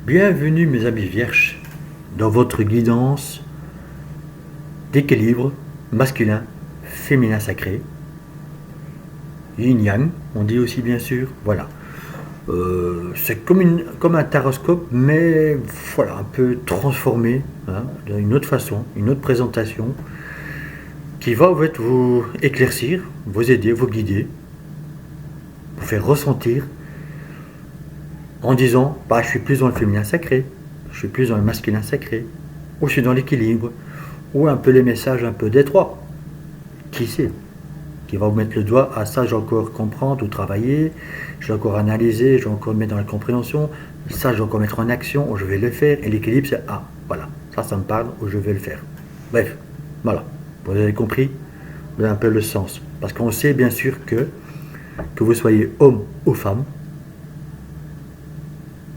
Bienvenue mes amis vierges dans votre guidance d'équilibre masculin, féminin sacré, yin-yang, on dit aussi bien sûr, voilà. C'est comme un taroscope, mais voilà, un peu transformé, hein, d'une autre façon, une autre présentation, qui va en fait, vous éclaircir, vous aider, vous guider, vous faire ressentir en disant bah, je suis plus dans le féminin sacré, je suis plus dans le masculin sacré, ou je suis dans l'équilibre, ou un peu les messages un peu détroits. Qui sait? Qui va vous mettre le doigt à ça, j'ai encore comprendre ou travailler, j'ai encore analyser, j'ai encore mettre dans la compréhension, ça j'ai encore mettre en action, ou je vais le faire, et l'équilibre c'est ah, voilà, ça me parle, ou je vais le faire. Bref, voilà, vous avez compris, vous avez un peu le sens. Parce qu'on sait bien sûr que vous soyez homme ou femme,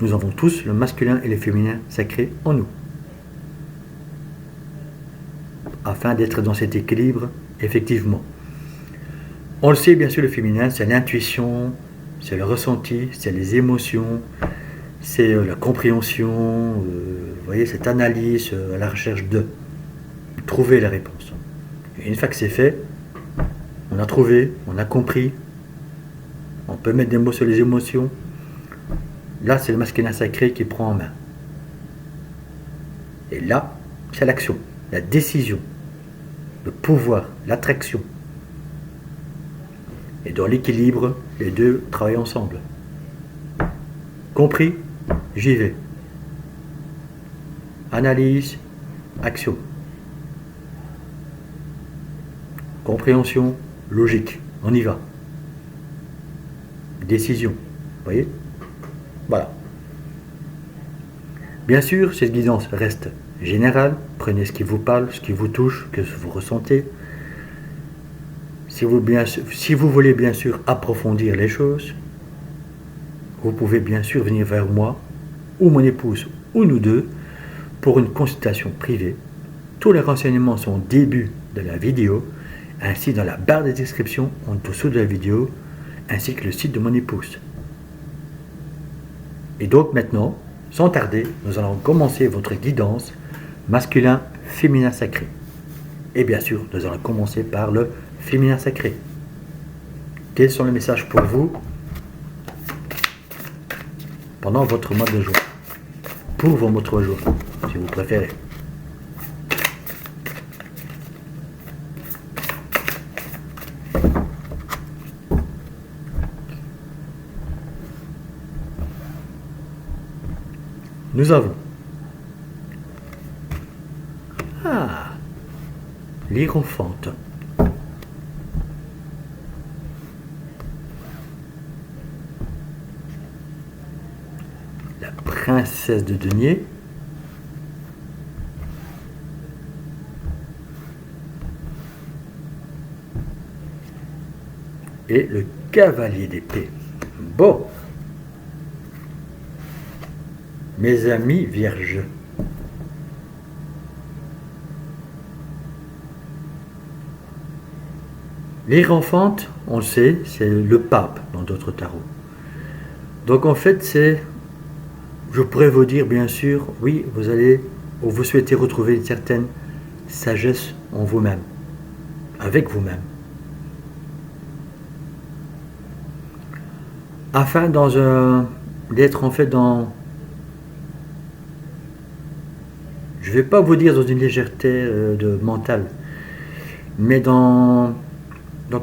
nous avons tous le masculin et le féminin sacré en nous. Afin d'être dans cet équilibre, effectivement. On le sait bien sûr, le féminin, c'est l'intuition, c'est le ressenti, c'est les émotions, c'est la compréhension, vous voyez, cette analyse à la recherche de trouver la réponse. Et une fois que c'est fait, on a trouvé, on a compris, on peut mettre des mots sur les émotions. Là, c'est le masculin sacré qui prend en main. Et là, c'est l'action, la décision, le pouvoir, l'attraction. Et dans l'équilibre, les deux travaillent ensemble. Compris? J'y vais. Analyse, action. Compréhension, logique. On y va. Décision. Vous voyez? Voilà. Bien sûr, cette guidance reste générale. Prenez ce qui vous parle, ce qui vous touche, ce que vous ressentez. Si vous voulez bien sûr approfondir les choses, vous pouvez bien sûr venir vers moi, ou mon épouse, ou nous deux, pour une consultation privée. Tous les renseignements sont au début de la vidéo, ainsi dans la barre de description en dessous de la vidéo, ainsi que le site de mon épouse. Et donc maintenant, sans tarder, nous allons commencer votre guidance masculin, féminin sacré. Et bien sûr, nous allons commencer par le féminin sacré. Quels sont les messages pour vous pendant votre mois de joie? Pour vos mois de joie, si vous préférez. Nous avons l'Hiérophante. La princesse de denier. Et le cavalier d'épée. Bon. Mes amis vierges. L'Hiérophante, on le sait, c'est le pape dans d'autres tarots. Donc en fait, je pourrais vous dire bien sûr, oui, vous souhaitez retrouver une certaine sagesse en vous-même, avec vous-même. Afin d'être en fait dans, je ne vais pas vous dire dans une légèreté mentale, mais dans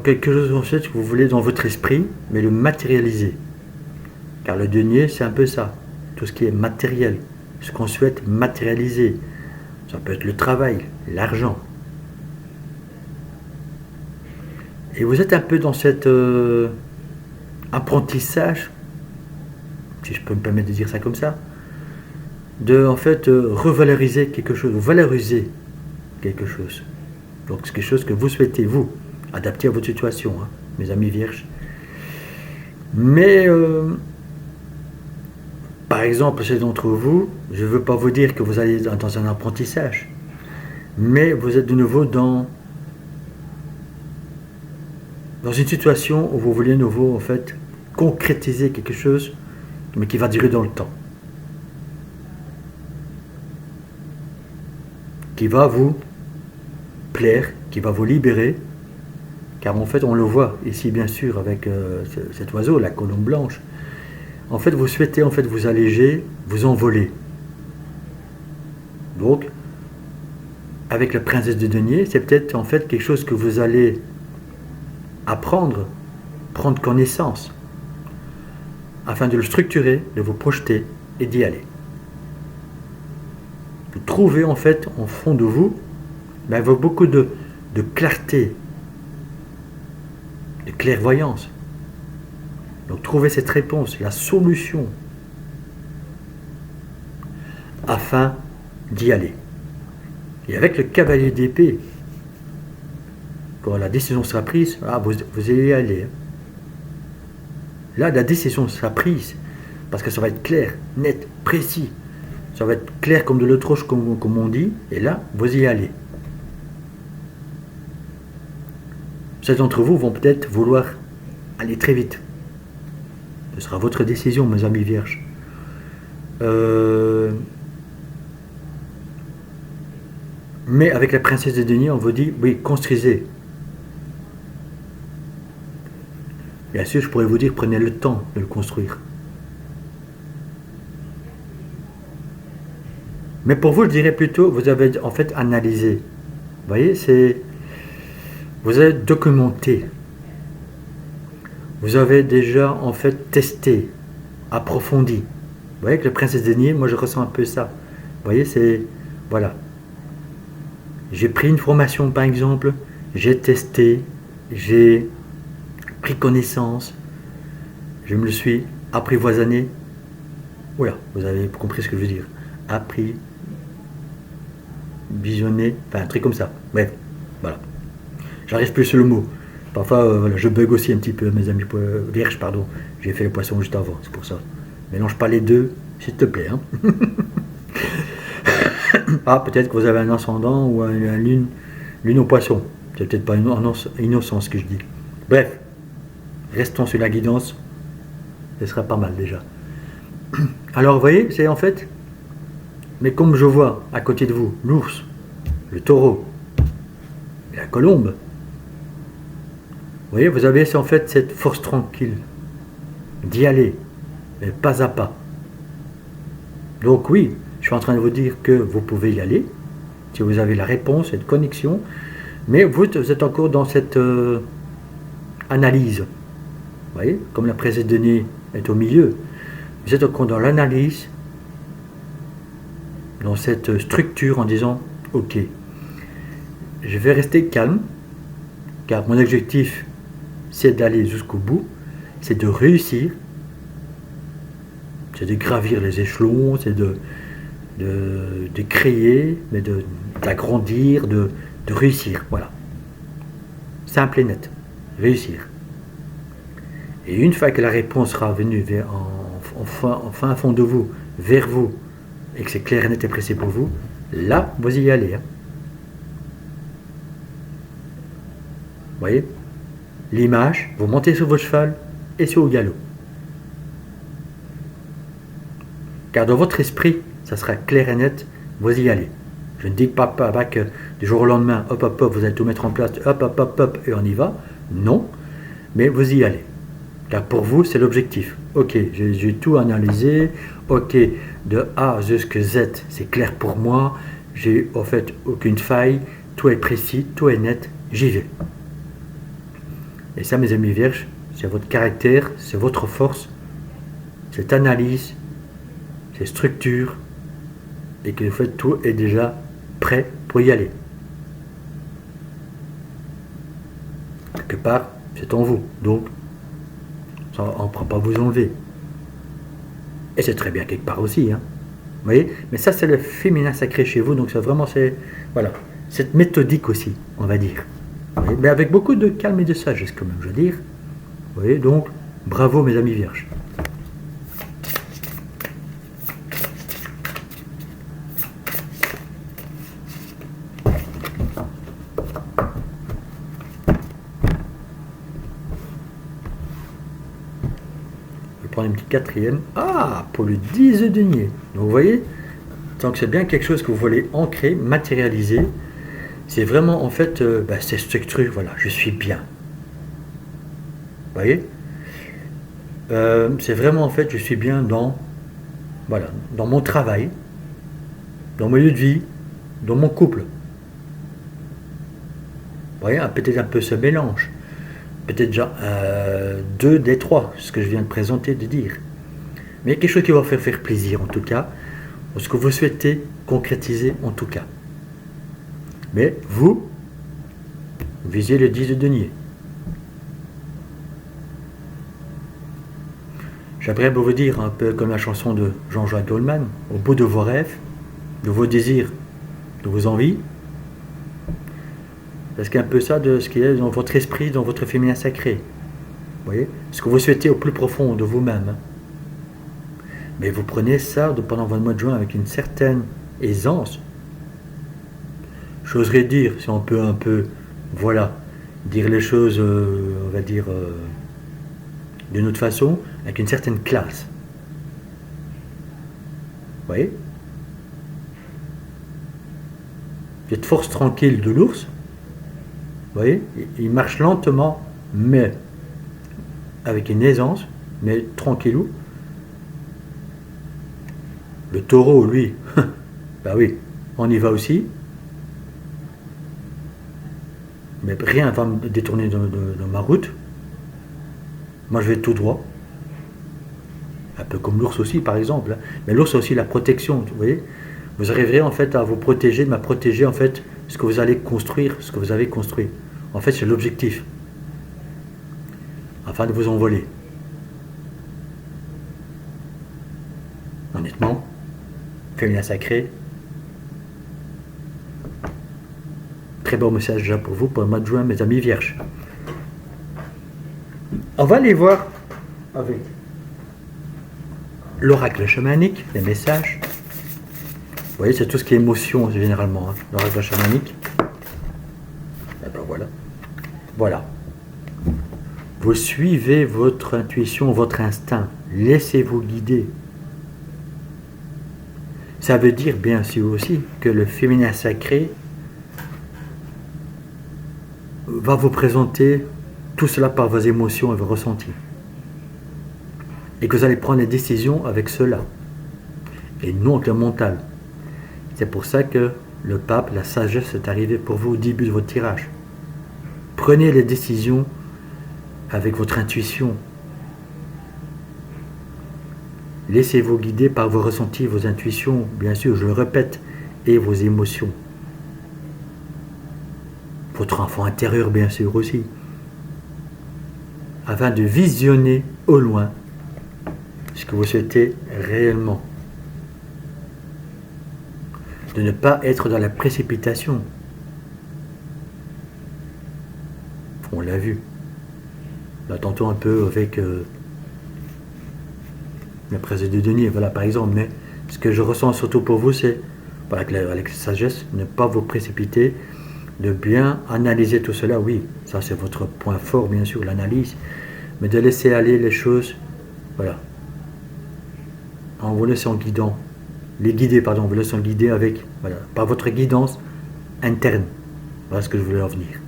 quelque chose en fait que vous voulez dans votre esprit, mais le matérialiser. Car le denier, c'est un peu ça. Tout ce qui est matériel, ce qu'on souhaite matérialiser. Ça peut être le travail, l'argent. Et vous êtes un peu dans cet apprentissage, si je peux me permettre de dire ça comme ça, de en fait revaloriser quelque chose, ou valoriser quelque chose. Donc c'est quelque chose que vous souhaitez, vous, adapter à votre situation, hein, mes amis vierges. Mais, par exemple, ceux d'entre vous, je ne veux pas vous dire que vous allez dans un apprentissage, mais vous êtes de nouveau dans une situation où vous voulez de nouveau, en fait, concrétiser quelque chose, mais qui va durer dans le temps. qui va vous plaire, qui va vous libérer, car en fait on le voit ici bien sûr avec cet oiseau, la colombe blanche. En fait vous souhaitez en fait vous alléger, vous envoler. Donc avec la princesse de denier, c'est peut-être en fait quelque chose que vous allez apprendre, prendre connaissance, afin de le structurer, de vous projeter et d'y aller. Vous trouvez en fait en fond de vous, avec beaucoup de clarté, de clairvoyance. Donc trouvez cette réponse, la solution, afin d'y aller. Et avec le cavalier d'épée, quand la décision sera prise, vous allez y aller. Là, la décision sera prise, parce que ça va être clair, net, précis. Ça va être clair comme de l'eau de roche, comme on dit, et là, vous y allez. Certains d'entre vous vont peut-être vouloir aller très vite. Ce sera votre décision, mes amis vierges. Mais avec la princesse de denier, on vous dit, oui, construisez. Bien sûr, je pourrais vous dire, prenez le temps de le construire. Mais pour vous, je dirais plutôt, vous avez en fait analysé. Vous voyez, vous avez documenté. Vous avez déjà en fait testé, approfondi. Vous voyez, avec le princesse de denier, moi je ressens un peu ça. Vous voyez, c'est... Voilà. J'ai pris une formation par exemple, j'ai testé, j'ai pris connaissance, je me le suis apprivoisonné. Voilà, vous avez compris ce que je veux dire. Appris, visionné, enfin un truc comme ça. Bref, voilà. J'arrive plus sur le mot. Parfois, voilà, je bug aussi un petit peu, mes amis vierges, pardon. J'ai fait le poisson juste avant, c'est pour ça. Mélange pas les deux, s'il te plaît. Hein. Ah, peut-être que vous avez un ascendant ou une lune au poisson. C'est peut-être pas innocent ce que je dis. Bref, restons sur la guidance. Ce sera pas mal déjà. Alors, vous voyez, c'est en fait... Mais comme je vois à côté de vous, l'ours, le taureau, la colombe, vous voyez, vous avez en fait cette force tranquille d'y aller, mais pas à pas. Donc oui, je suis en train de vous dire que vous pouvez y aller, si vous avez la réponse, cette connexion, mais vous êtes encore dans cette analyse. Vous voyez, comme la princesse de denier est au milieu, vous êtes encore dans l'analyse, dans cette structure en disant, ok, je vais rester calme, car mon objectif, c'est d'aller jusqu'au bout, c'est de réussir, c'est de gravir les échelons, c'est de créer, mais d'agrandir, de réussir, voilà. Simple et net, réussir. Et une fois que la réponse sera venue en fin fond de vous, vers vous, et que c'est clair et net et précis pour vous, là, vous y allez. Hein. Vous voyez, l'image, vous montez sur votre cheval et sur le galop. Car dans votre esprit, ça sera clair et net, vous y allez. Je ne dis pas que du jour au lendemain, hop, hop, hop, vous allez tout mettre en place, hop, hop, hop, hop, et on y va. Non, mais vous y allez. Car pour vous, c'est l'objectif. Ok, j'ai tout analysé. Ok, de A jusqu'à Z, c'est clair pour moi. J'ai en fait aucune faille. Tout est précis, tout est net. J'y vais. Et ça, mes amis vierges, c'est votre caractère, c'est votre force, cette analyse, ces structures, et que vous faites tout est déjà prêt pour y aller. Quelque part, c'est en vous. Donc, ça, on ne pourra pas vous enlever. Et c'est très bien quelque part aussi. Hein. Vous voyez? Mais ça, c'est le féminin sacré chez vous. Donc, c'est vraiment, voilà, cette méthodique aussi, on va dire. Mais avec beaucoup de calme et de sagesse, quand même, je veux dire. Vous voyez? Donc, bravo, mes amis vierges. Une petite quatrième. Ah, pour le 10 de denier. Donc vous voyez, Donc c'est bien quelque chose que vous voulez ancrer, matérialiser. C'est vraiment en fait, c'est structuré, voilà, je suis bien. Vous voyez, c'est vraiment en fait, je suis bien voilà, dans mon travail, dans mon lieu de vie, dans mon couple. Vous voyez, peut-être un peu ce mélange. Peut-être déjà deux des trois, ce que je viens de présenter, de dire. Mais quelque chose qui va vous faire plaisir en tout cas, ou ce que vous souhaitez concrétiser en tout cas. Mais vous, visez le 10 de denier. J'aimerais vous dire, un peu comme la chanson de Jean-Jacques Goldman, au bout de vos rêves, de vos désirs, de vos envies, parce qu'il y a un peu ça de ce qui est dans votre esprit, dans votre féminin sacré. Vous voyez, ce que vous souhaitez au plus profond de vous-même. Mais vous prenez ça pendant votre mois de juin avec une certaine aisance. J'oserais dire, si on peut un peu, voilà, dire les choses, on va dire, d'une autre façon, avec une certaine classe. Vous voyez? Cette force tranquille de l'ours, vous voyez, il marche lentement, mais avec une aisance, mais tranquillou. Le taureau, lui, bah oui, on y va aussi. Mais rien ne va me détourner de ma route. Moi, je vais tout droit. Un peu comme l'ours aussi, par exemple. Mais l'ours a aussi la protection, vous voyez. Vous arriverez en fait à vous protéger, de protéger en fait ce que vous allez construire, ce que vous avez construit. En fait, c'est l'objectif. Afin de vous envoler. Honnêtement, féminin sacré. Très bon message déjà pour vous, pour le mois de juin, mes amis vierges. On va aller voir avec l'oracle chamanique, les messages. Vous voyez, c'est tout ce qui est émotion généralement, hein, l'oracle chamanique. Et ben voilà. Voilà. Vous suivez votre intuition, votre instinct. Laissez-vous guider. Ça veut dire bien sûr aussi que le féminin sacré va vous présenter tout cela par vos émotions et vos ressentis. Et que vous allez prendre des décisions avec cela. Et non avec le mental. C'est pour ça que le pape, la sagesse est arrivée pour vous au début de votre tirage. Prenez les décisions avec votre intuition. Laissez-vous guider par vos ressentis, vos intuitions, bien sûr, je le répète, et vos émotions. Votre enfant intérieur, bien sûr, aussi. Afin de visionner au loin ce que vous souhaitez réellement. De ne pas être dans la précipitation. On l'a vu. Là, tantôt un peu avec la presse de denier, voilà, par exemple. Mais ce que je ressens surtout pour vous, c'est, voilà, avec la sagesse, ne pas vous précipiter, de bien analyser tout cela. Oui, ça c'est votre point fort, bien sûr, l'analyse. Mais de laisser aller les choses, voilà. En vous laissant guidant. Vous laissant guider avec, voilà, par votre guidance interne. Voilà ce que je voulais en venir.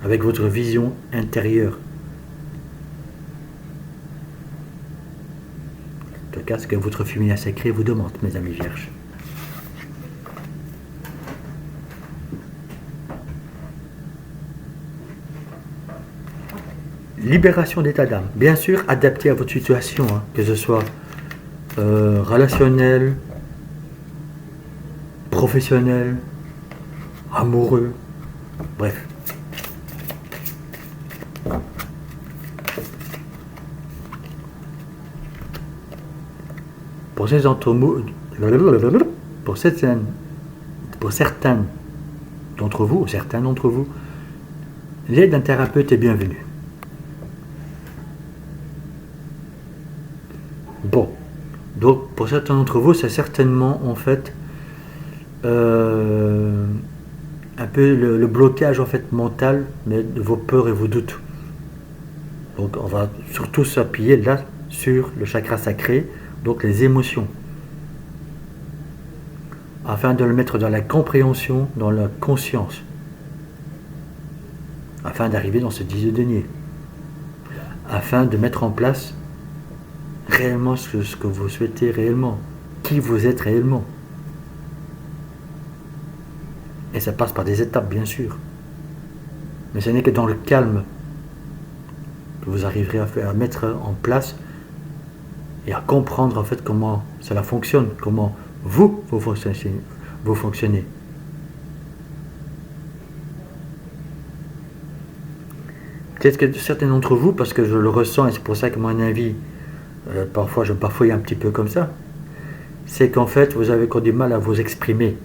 Avec votre vision intérieure. En tout cas, ce que votre féminin sacré vous demande, mes amis vierges. Libération d'état d'âme. Bien sûr, adapté à votre situation, hein, que ce soit relationnel, professionnel, amoureux, bref. Pour certains d'entre vous, l'aide d'un thérapeute est bienvenue. Bon, donc pour certains d'entre vous, c'est certainement en fait un peu le blocage en fait mental, mais de vos peurs et vos doutes. Donc on va surtout s'appuyer là sur le chakra sacré, donc les émotions. afin de le mettre dans la compréhension, dans la conscience, afin d'arriver dans ce 10 de denier, afin de mettre en place réellement ce que vous souhaitez réellement, qui vous êtes réellement. Et ça passe par des étapes, bien sûr. Mais ce n'est que dans le calme que vous arriverez à mettre en place et à comprendre en fait comment cela fonctionne, comment vous fonctionnez. Peut-être que certains d'entre vous, parce que je le ressens et c'est pour ça que mon avis, parfois je bafouille un petit peu comme ça, c'est qu'en fait vous avez encore du mal à vous exprimer,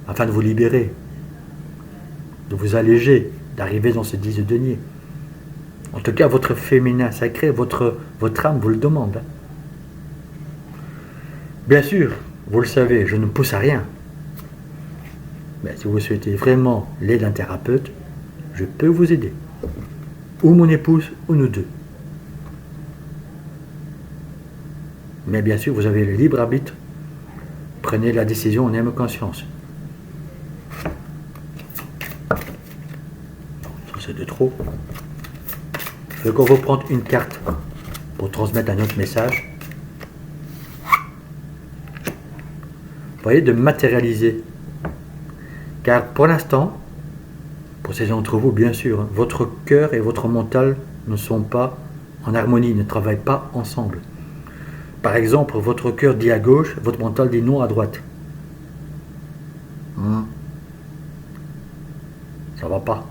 afin de vous libérer, de vous alléger, d'arriver dans ce 10 de denier. En tout cas, votre féminin sacré, votre âme vous le demande. Bien sûr, vous le savez, je ne pousse à rien. Mais si vous souhaitez vraiment l'aide d'un thérapeute, je peux vous aider. Ou mon épouse, ou nous deux. Mais bien sûr, vous avez le libre arbitre. Prenez la décision en âme et conscience. Ça, c'est de trop. Je vais qu'on vous prendre une carte pour transmettre un autre message. Vous voyez, de matérialiser. Car pour l'instant, pour ces d'entre vous, bien sûr, votre cœur et votre mental ne sont pas en harmonie, ne travaillent pas ensemble. Par exemple, votre cœur dit à gauche, votre mental dit non à droite. Ça va pas.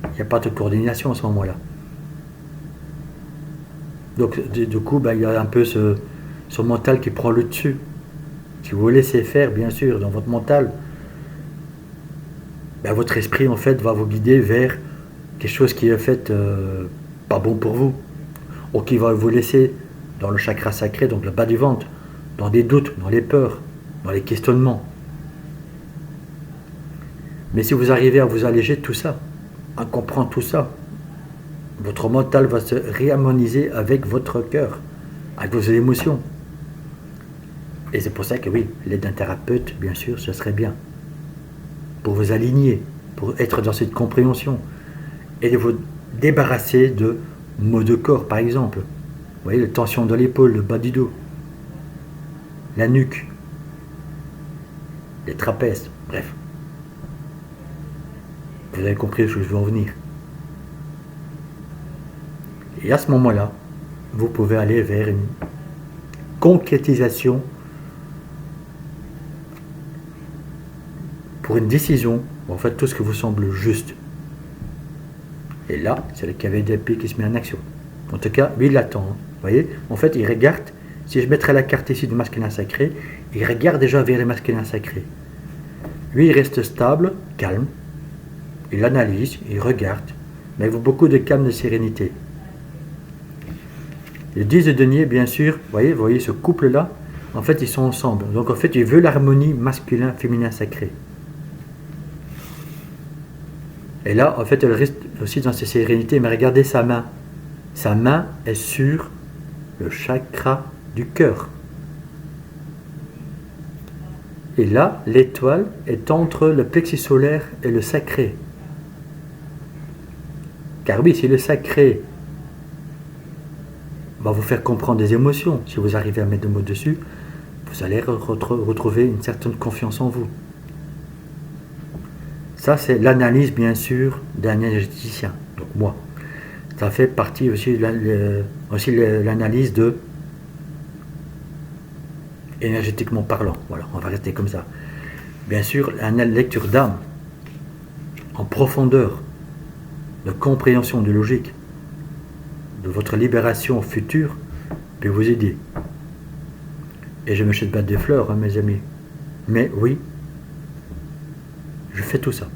Il n'y a pas de coordination à ce moment-là. Donc, du coup, il y a un peu ce mental qui prend le dessus. Si vous laissez faire, bien sûr, dans votre mental, votre esprit, en fait, va vous guider vers quelque chose qui est, en fait, pas bon pour vous. Ou qui va vous laisser dans le chakra sacré, donc le bas du ventre, dans des doutes, dans les peurs, dans les questionnements. Mais si vous arrivez à vous alléger de tout ça, à comprendre tout ça, votre mental va se réharmoniser avec votre cœur, avec vos émotions. Et c'est pour ça que oui, l'aide d'un thérapeute, bien sûr, ce serait bien. Pour vous aligner, pour être dans cette compréhension. Et de vous débarrasser de maux de corps, par exemple. Vous voyez, la tension de l'épaule, le bas du dos, la nuque, les trapèzes, bref. Vous avez compris où je veux en venir. Et à ce moment-là, vous pouvez aller vers une concrétisation pour une décision, en fait, tout ce qui vous semble juste. Et là, c'est le cavalier d'épée qui se met en action. En tout cas, lui, il attend. Vous voyez, en fait, il regarde. Si je mettrais la carte ici du masculin sacré, il regarde déjà vers les masculins sacrés. Lui, il reste stable, calme. Il analyse, il regarde, mais avec beaucoup de calme, de sérénité. Les 10 de denier, bien sûr, vous voyez ce couple-là, en fait, ils sont ensemble. Donc, en fait, il veut l'harmonie masculin-féminin sacré. Et là, en fait, elle reste aussi dans sa sérénité, mais regardez sa main. Sa main est sur le chakra du cœur. Et là, l'étoile est entre le plexus solaire et le sacré. Car oui, si le sacré va vous faire comprendre des émotions, si vous arrivez à mettre des mots dessus, vous allez retrouver une certaine confiance en vous. Ça, c'est l'analyse, bien sûr, d'un énergéticien, donc moi. Ça fait partie aussi de l'analyse de énergétiquement parlant. Voilà, on va rester comme ça. Bien sûr, une lecture d'âme, en profondeur, de compréhension, de logique, de votre libération future, peut vous aider. Et je me jette pas des fleurs, hein, mes amis. Mais oui, je fais tout ça.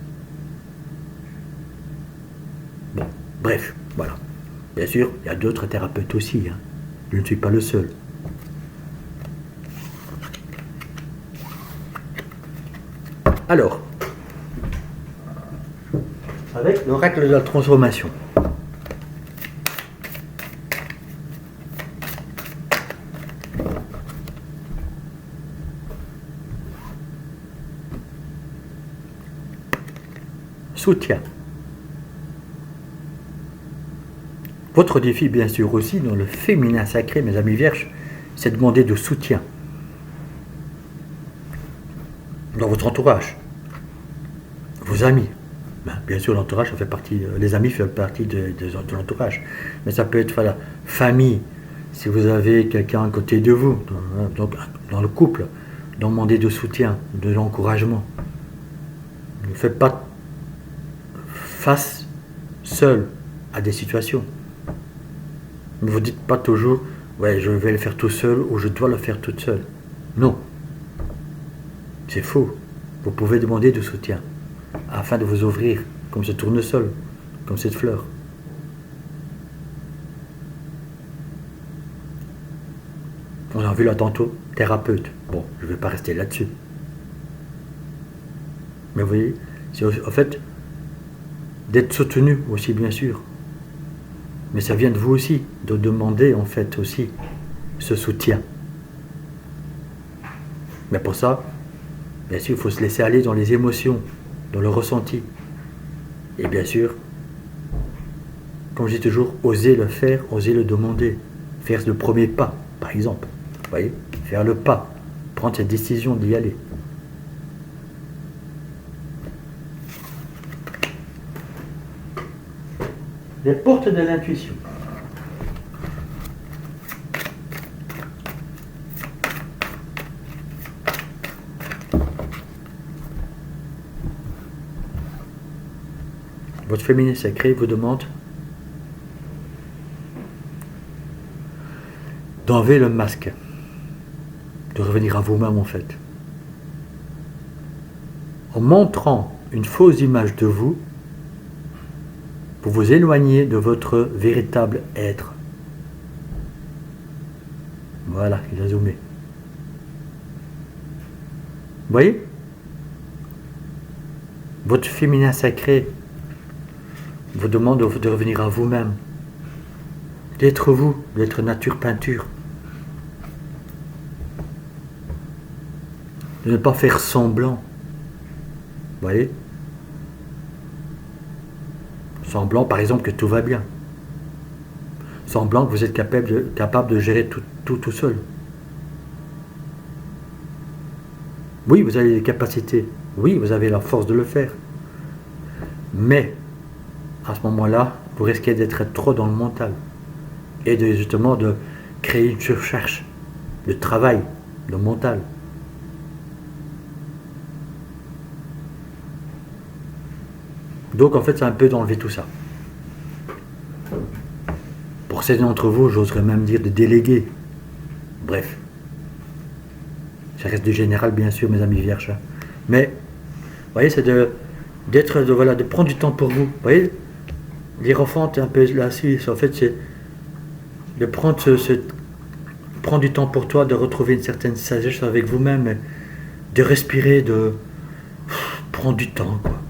Bon, bref, voilà. Bien sûr, il y a d'autres thérapeutes aussi. Hein. Je ne suis pas le seul. Alors, avec l'oracle de la transformation. soutien. Votre défi, bien sûr, aussi, dans le féminin sacré, mes amis vierges, c'est de demander de soutien dans votre entourage, vos amis. Bien sûr, l'entourage, ça fait partie, les amis font partie de l'entourage. Mais ça peut être voilà, famille, si vous avez quelqu'un à côté de vous, donc, dans le couple, demander de soutien, de l'encouragement. Ne faites pas face seul à des situations. Ne vous dites pas toujours, ouais, je vais le faire tout seul ou je dois le faire toute seule. Non. C'est faux. Vous pouvez demander de soutien afin de vous ouvrir, comme ce tournesol, comme cette fleur. On a vu là tantôt, thérapeute. Bon, je ne vais pas rester là-dessus. Mais vous voyez, c'est en fait d'être soutenu aussi, bien sûr. Mais ça vient de vous aussi, de demander en fait aussi ce soutien. Mais pour ça, bien sûr, il faut se laisser aller dans les émotions, dans le ressenti. Et bien sûr, comme je dis toujours, oser le faire, oser le demander. Faire le premier pas, par exemple. Vous voyez, faire le pas, prendre cette décision d'y aller. Les portes de l'intuition. Votre féminin sacré vous demande d'enlever le masque, de revenir à vous-même en fait. En montrant une fausse image de vous, vous vous éloignez de votre véritable être. Voilà, il a zoomé. Vous voyez? Votre féminin sacré vous demande de revenir à vous-même, d'être vous, d'être nature peinture. De ne pas faire semblant. Vous voyez? Semblant, par exemple, que tout va bien. Semblant que vous êtes capable de gérer tout seul. Oui, vous avez les capacités. Oui, vous avez la force de le faire. Mais, à ce moment-là, vous risquez d'être trop dans le mental. Et justement de créer une surcharge de travail, de mental. Donc en fait, c'est un peu d'enlever tout ça. Pour certains d'entre vous, j'oserais même dire de déléguer. Bref. Ça reste du général, bien sûr, mes amis vierges. Mais, vous voyez, c'est de prendre du temps pour vous. Vous voyez, l'hiérophante, un peu là-dessus, en fait, c'est de prendre prendre du temps pour toi, de retrouver une certaine sagesse avec vous-même, de respirer, de prendre du temps, quoi.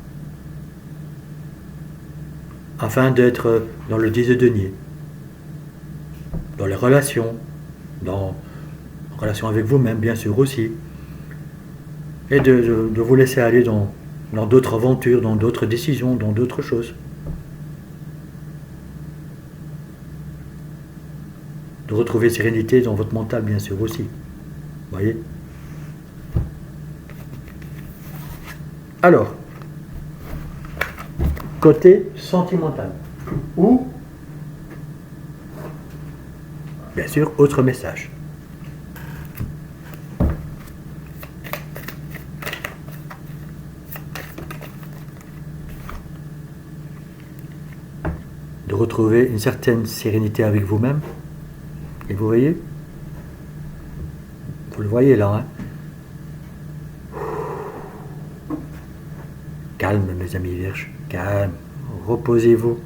Afin d'être dans le 10 de denier, dans les relations, en relation avec vous-même, bien sûr aussi, et de vous laisser aller dans d'autres aventures, dans d'autres décisions, dans d'autres choses. De retrouver sérénité dans votre mental, bien sûr aussi. Vous voyez? Alors, côté sentimental. Ou, bien sûr, autre message. De retrouver une certaine sérénité avec vous-même. Et vous voyez? Vous le voyez là, hein? Calme, mes amis vierges. Calme. Reposez-vous.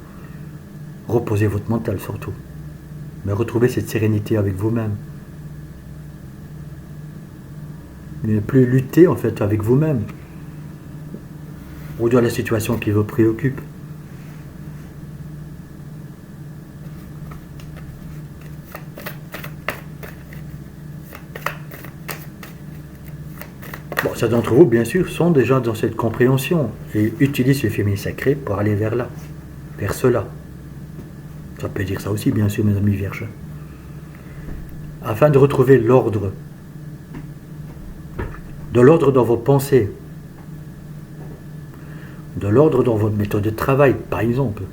Reposez votre mental surtout. Mais retrouvez cette sérénité avec vous-même. Ne plus lutter en fait avec vous-même. Ou dans la situation qui vous préoccupe. Bon, certains d'entre vous, bien sûr, sont déjà dans cette compréhension et utilisent le féminin sacré pour aller vers là, vers cela. Ça peut dire ça aussi, bien sûr, mes amis vierges. Afin de retrouver l'ordre, de l'ordre dans vos pensées, de l'ordre dans votre méthode de travail, par exemple,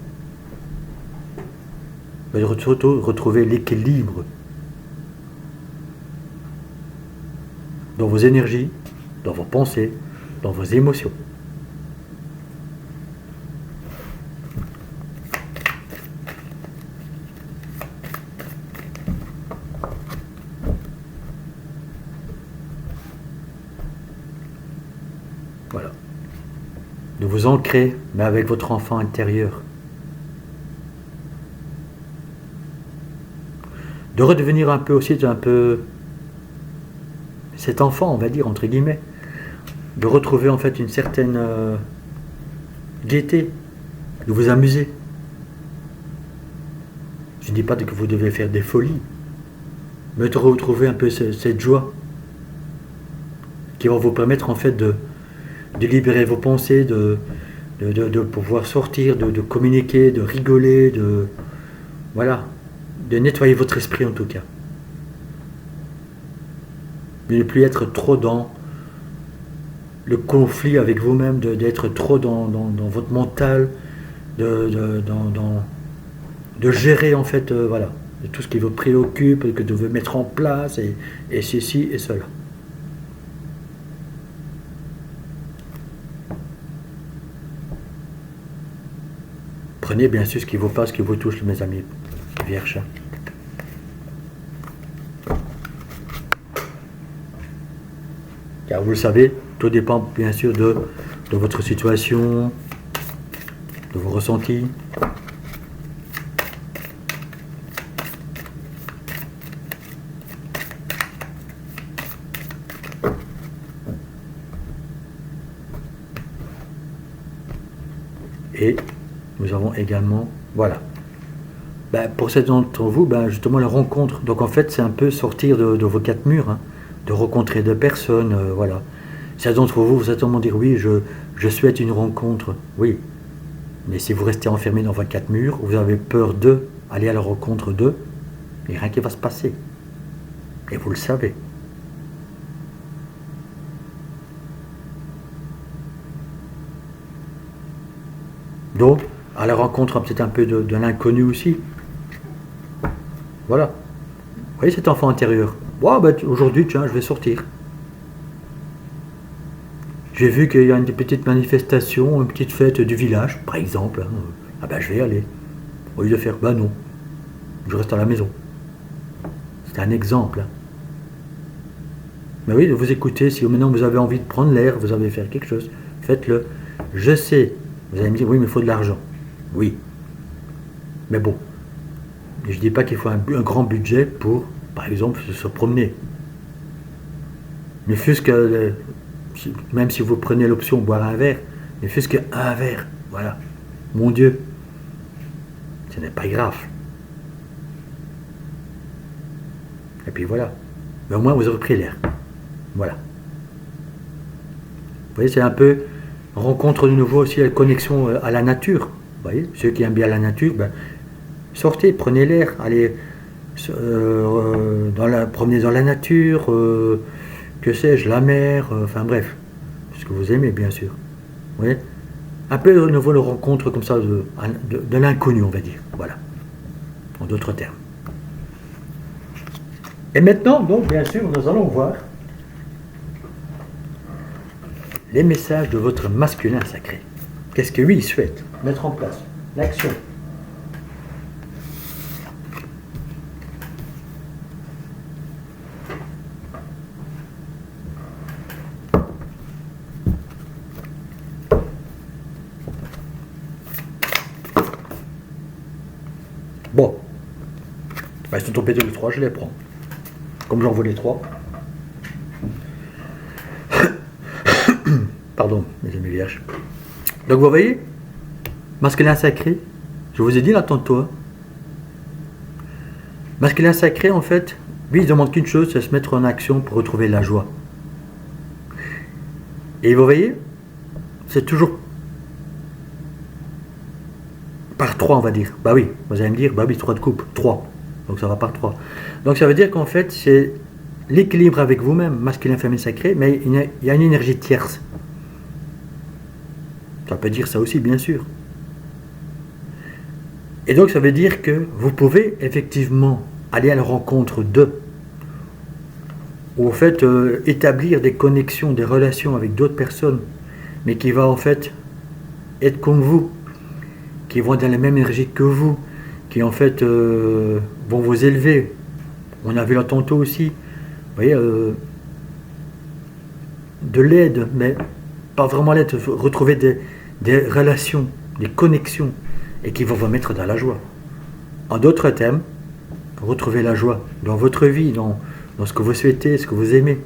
de retrouver l'équilibre dans vos énergies, dans vos pensées, dans vos émotions. Voilà. De vous ancrer, mais avec votre enfant intérieur. De redevenir un peu aussi, cet enfant, on va dire, entre guillemets. De retrouver en fait une certaine gaieté, de vous amuser. Je ne dis pas que vous devez faire des folies, mais de retrouver un peu cette joie qui va vous permettre en fait de libérer vos pensées, de pouvoir sortir, de communiquer, de rigoler, voilà, de nettoyer votre esprit en tout cas. De ne plus être trop dans le conflit avec vous-même, d'être trop dans votre mental, de gérer en fait, voilà, de tout ce qui vous préoccupe, que vous devez mettre en place, et ceci et cela. Prenez bien sûr ce qui vous passe, ce qui vous touche, mes amis vierges. Car vous le savez, tout dépend bien sûr de votre situation, de vos ressentis. Et nous avons également, voilà. Pour certains d'entre vous, justement la rencontre. Donc en fait, c'est un peu sortir de vos quatre murs, hein, de rencontrer des personnes, voilà. Certains d'entre vous, vous allez certainement dire oui, je souhaite une rencontre. Oui, mais si vous restez enfermé dans vos quatre murs, vous avez peur d'aller à la rencontre d'eux, il n'y a rien qui va se passer. Et vous le savez. Donc, à la rencontre peut-être un peu de l'inconnu aussi. Voilà. Vous voyez cet enfant intérieur. Oh, aujourd'hui, tiens, je vais sortir. J'ai vu qu'il y a une petite manifestation, une petite fête du village, par exemple. Ah je vais y aller. Au lieu de faire, non, je reste à la maison. C'est un exemple. Mais oui, de vous écouter, si maintenant vous avez envie de prendre l'air, vous avez faire quelque chose, faites-le. Je sais. Vous allez me dire, oui, mais il faut de l'argent. Oui. Mais bon. Je ne dis pas qu'il faut un grand budget pour, par exemple, se promener. Ne fût-ce que, même si vous prenez l'option boire un verre, ne fût-ce qu'un verre. Voilà. Mon Dieu. Ce n'est pas grave. Et puis voilà. Mais au moins, vous aurez pris l'air. Voilà. Vous voyez, c'est un peu... rencontre de nouveau aussi la connexion à la nature. Vous voyez, ceux qui aiment bien la nature, sortez, prenez l'air, allez promenez dans la nature, que sais-je, la mer, enfin bref, ce que vous aimez bien sûr. Vous voyez, un peu de nouveau le rencontre comme ça de l'inconnu, on va dire. Voilà, en d'autres termes. Et maintenant, donc, bien sûr, nous allons voir les messages de votre masculin sacré. Qu'est-ce que lui il souhaite mettre en place? L'action. Bon. Ils sont tombés de les 3, je les prends. Comme j'en veux les 3. Pardon, mes amis vierges. Donc vous voyez, masculin sacré, je vous ai dit là tantôt. Masculin sacré, en fait, lui, il ne demande qu'une chose, c'est se mettre en action pour retrouver la joie. Et vous voyez, c'est toujours par 3 on va dire. Bah oui, vous allez me dire, bah oui, 3 de coupe, 3. Donc ça va par 3. Donc ça veut dire qu'en fait, c'est l'équilibre avec vous-même, masculin, féminin, sacré, mais il y a une énergie tierce. Ça peut dire ça aussi, bien sûr. Et donc ça veut dire que vous pouvez effectivement aller à la rencontre d'eux, ou en fait établir des connexions, des relations avec d'autres personnes, mais qui va en fait être comme vous, qui vont dans la même énergie que vous, qui en fait vont vous élever. On a vu là tantôt aussi, vous voyez, de l'aide, mais pas vraiment l'aide, retrouver des relations, des connexions, et qui vont vous mettre dans la joie. En d'autres termes, retrouver la joie dans votre vie, dans ce que vous souhaitez, ce que vous aimez,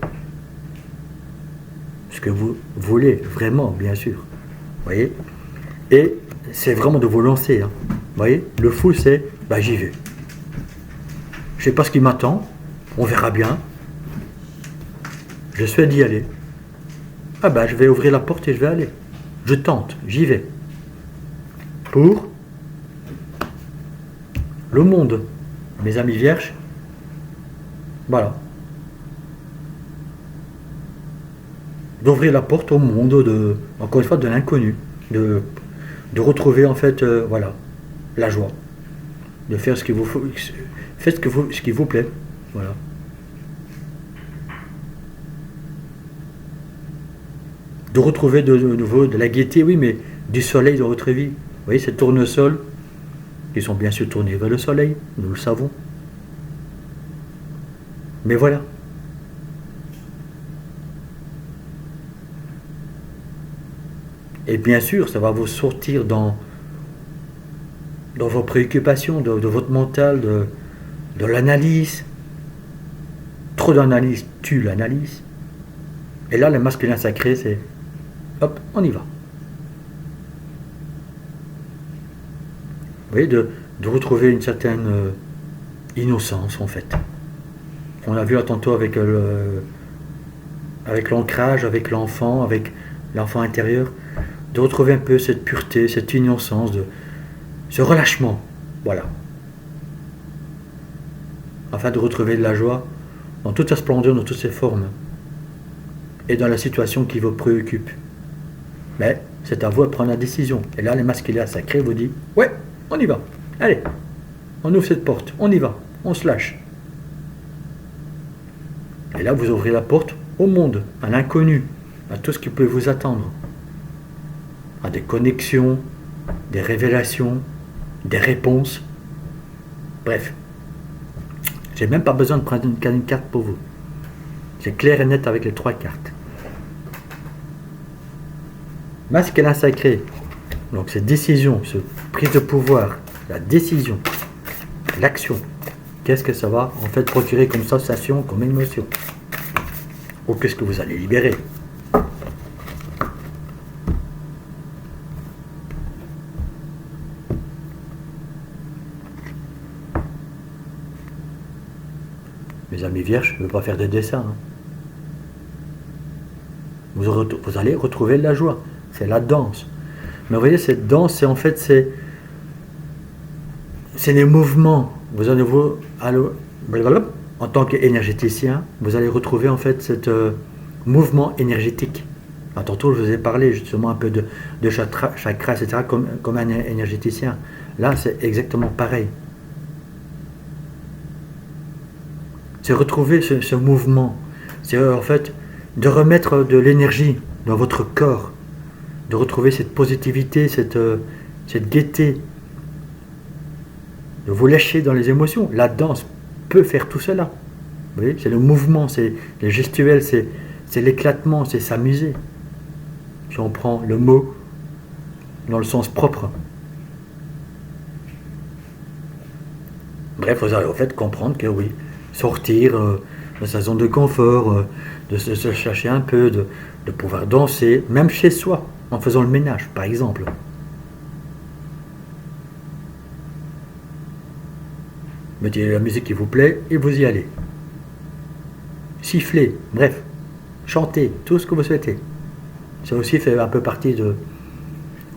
ce que vous voulez vraiment, bien sûr. Vous voyez? Et c'est vraiment de vous lancer. Hein. Vous voyez? Le fou, c'est, bah j'y vais. Je sais pas ce qui m'attend, on verra bien. Je souhaite d'y aller. Ah bah je vais ouvrir la porte et je vais aller. Je tente, j'y vais. Pour le monde, mes amis vierges, voilà. D'ouvrir la porte au monde, encore une fois, de l'inconnu, de retrouver en fait, voilà, la joie, de faire ce qu'il vous faut, faites ce qui vous plaît, voilà. De retrouver de nouveau de la gaieté, oui, mais du soleil dans votre vie. Vous voyez, ces tournesols, qui sont bien sûr tournés vers le soleil, nous le savons. Mais voilà. Et bien sûr, ça va vous sortir dans vos préoccupations, de votre mental, de l'analyse. Trop d'analyse tue l'analyse. Et là, le masculin sacré, c'est hop, on y va. Vous voyez, de retrouver une certaine innocence, en fait. On a vu là tantôt avec l'ancrage, avec l'enfant intérieur, de retrouver un peu cette pureté, cette innocence, ce relâchement, voilà. Afin de retrouver de la joie dans toute sa splendeur, dans toutes ses formes, et dans la situation qui vous préoccupe. Mais c'est à vous de prendre la décision. Et là, le masculin sacré vous dit, ouais, on y va. Allez, on ouvre cette porte, on y va, on se lâche. Et là, vous ouvrez la porte au monde, à l'inconnu, à tout ce qui peut vous attendre. À des connexions, des révélations, des réponses. Bref, j'ai même pas besoin de prendre une carte pour vous. C'est clair et net avec les 3 cartes. Masculin sacré, donc cette décision, cette prise de pouvoir, la décision, l'action. Qu'est-ce que ça va en fait procurer comme sensation, comme émotion? Ou qu'est-ce que vous allez libérer? Mes amis vierges, je ne veux pas faire des dessins. Hein. Vous allez retrouver de la joie. C'est la danse. Mais vous voyez, cette danse, c'est en fait, c'est les mouvements. Vous allez en tant qu'énergéticien, vous allez retrouver en fait ce mouvement énergétique. Tantôt, je vous ai parlé justement un peu de chakra, etc., comme un énergéticien. Là, c'est exactement pareil. C'est retrouver ce mouvement. C'est en fait de remettre de l'énergie dans votre corps, de retrouver cette positivité, cette gaieté, de vous lâcher dans les émotions. La danse peut faire tout cela. Vous voyez, c'est le mouvement, c'est les gestuels, c'est l'éclatement, c'est s'amuser. Si on prend le mot dans le sens propre. Bref, vous allez en fait comprendre que oui, sortir de sa zone de confort, de se chercher un peu, de pouvoir danser, même chez soi, en faisant le ménage, par exemple. Mettez la musique qui vous plaît et vous y allez. Sifflez, bref, chantez, tout ce que vous souhaitez. Ça aussi fait un peu partie de,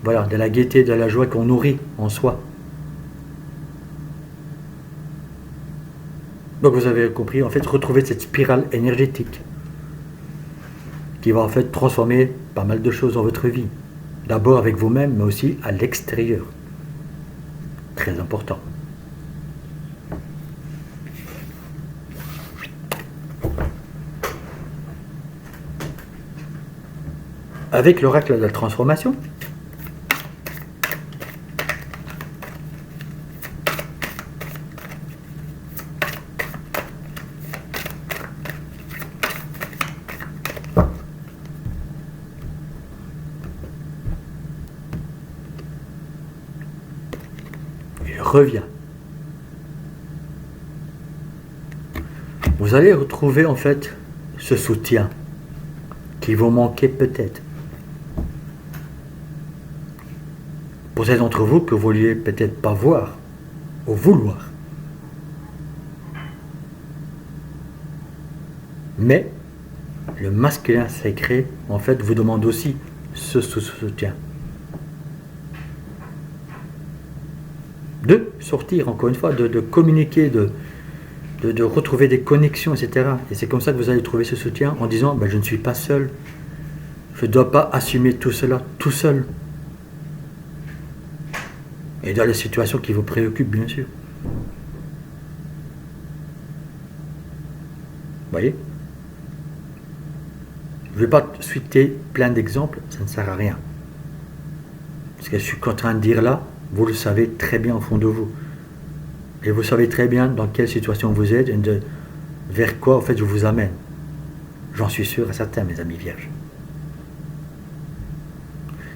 voilà, de la gaieté, de la joie qu'on nourrit en soi. Donc vous avez compris, en fait, retrouver cette spirale énergétique qui va en fait transformer pas mal de choses dans votre vie. D'abord avec vous-même, mais aussi à l'extérieur. Très important. Avec l'oracle de la transformation, il revient. Vous allez retrouver en fait ce soutien qui vous manquait peut-être. Pour ceux d'entre vous que vous vouliez peut-être pas voir ou vouloir. Mais le masculin sacré, en fait, vous demande aussi ce soutien. De sortir, encore une fois, de communiquer, de retrouver des connexions, etc. Et c'est comme ça que vous allez trouver ce soutien en disant ben, je ne suis pas seul. Je ne dois pas assumer tout cela tout seul. Et dans les situations qui vous préoccupent, bien sûr. Vous voyez? Je ne vais pas citer plein d'exemples, ça ne sert à rien. Ce que je suis en train de dire là, vous le savez très bien au fond de vous. Et vous savez très bien dans quelle situation vous êtes et vers quoi en fait je vous amène. J'en suis sûr et certain, mes amis vierges.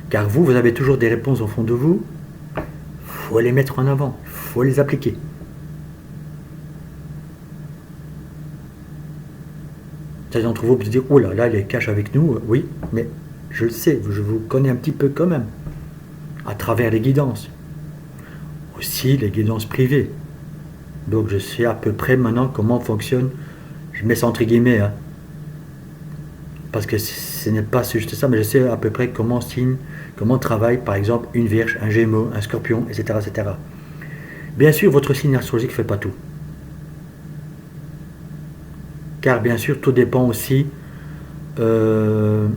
Car vous avez toujours des réponses au fond de vous. Il faut les mettre en avant, il faut les appliquer. Certains d'entre vous peuvent dire, oh là, il est cash avec nous. Oui, mais je le sais, je vous connais un petit peu quand même. À travers les guidances. Aussi les guidances privées. Donc je sais à peu près maintenant comment fonctionne, je mets ça entre guillemets, hein, parce que ce n'est pas juste ça, mais je sais à peu près comment signe, comment travaille par exemple une Vierge, un Gémeaux, un Scorpion, etc. etc. Bien sûr, votre signe astrologique ne fait pas tout. Car bien sûr, tout dépend aussi de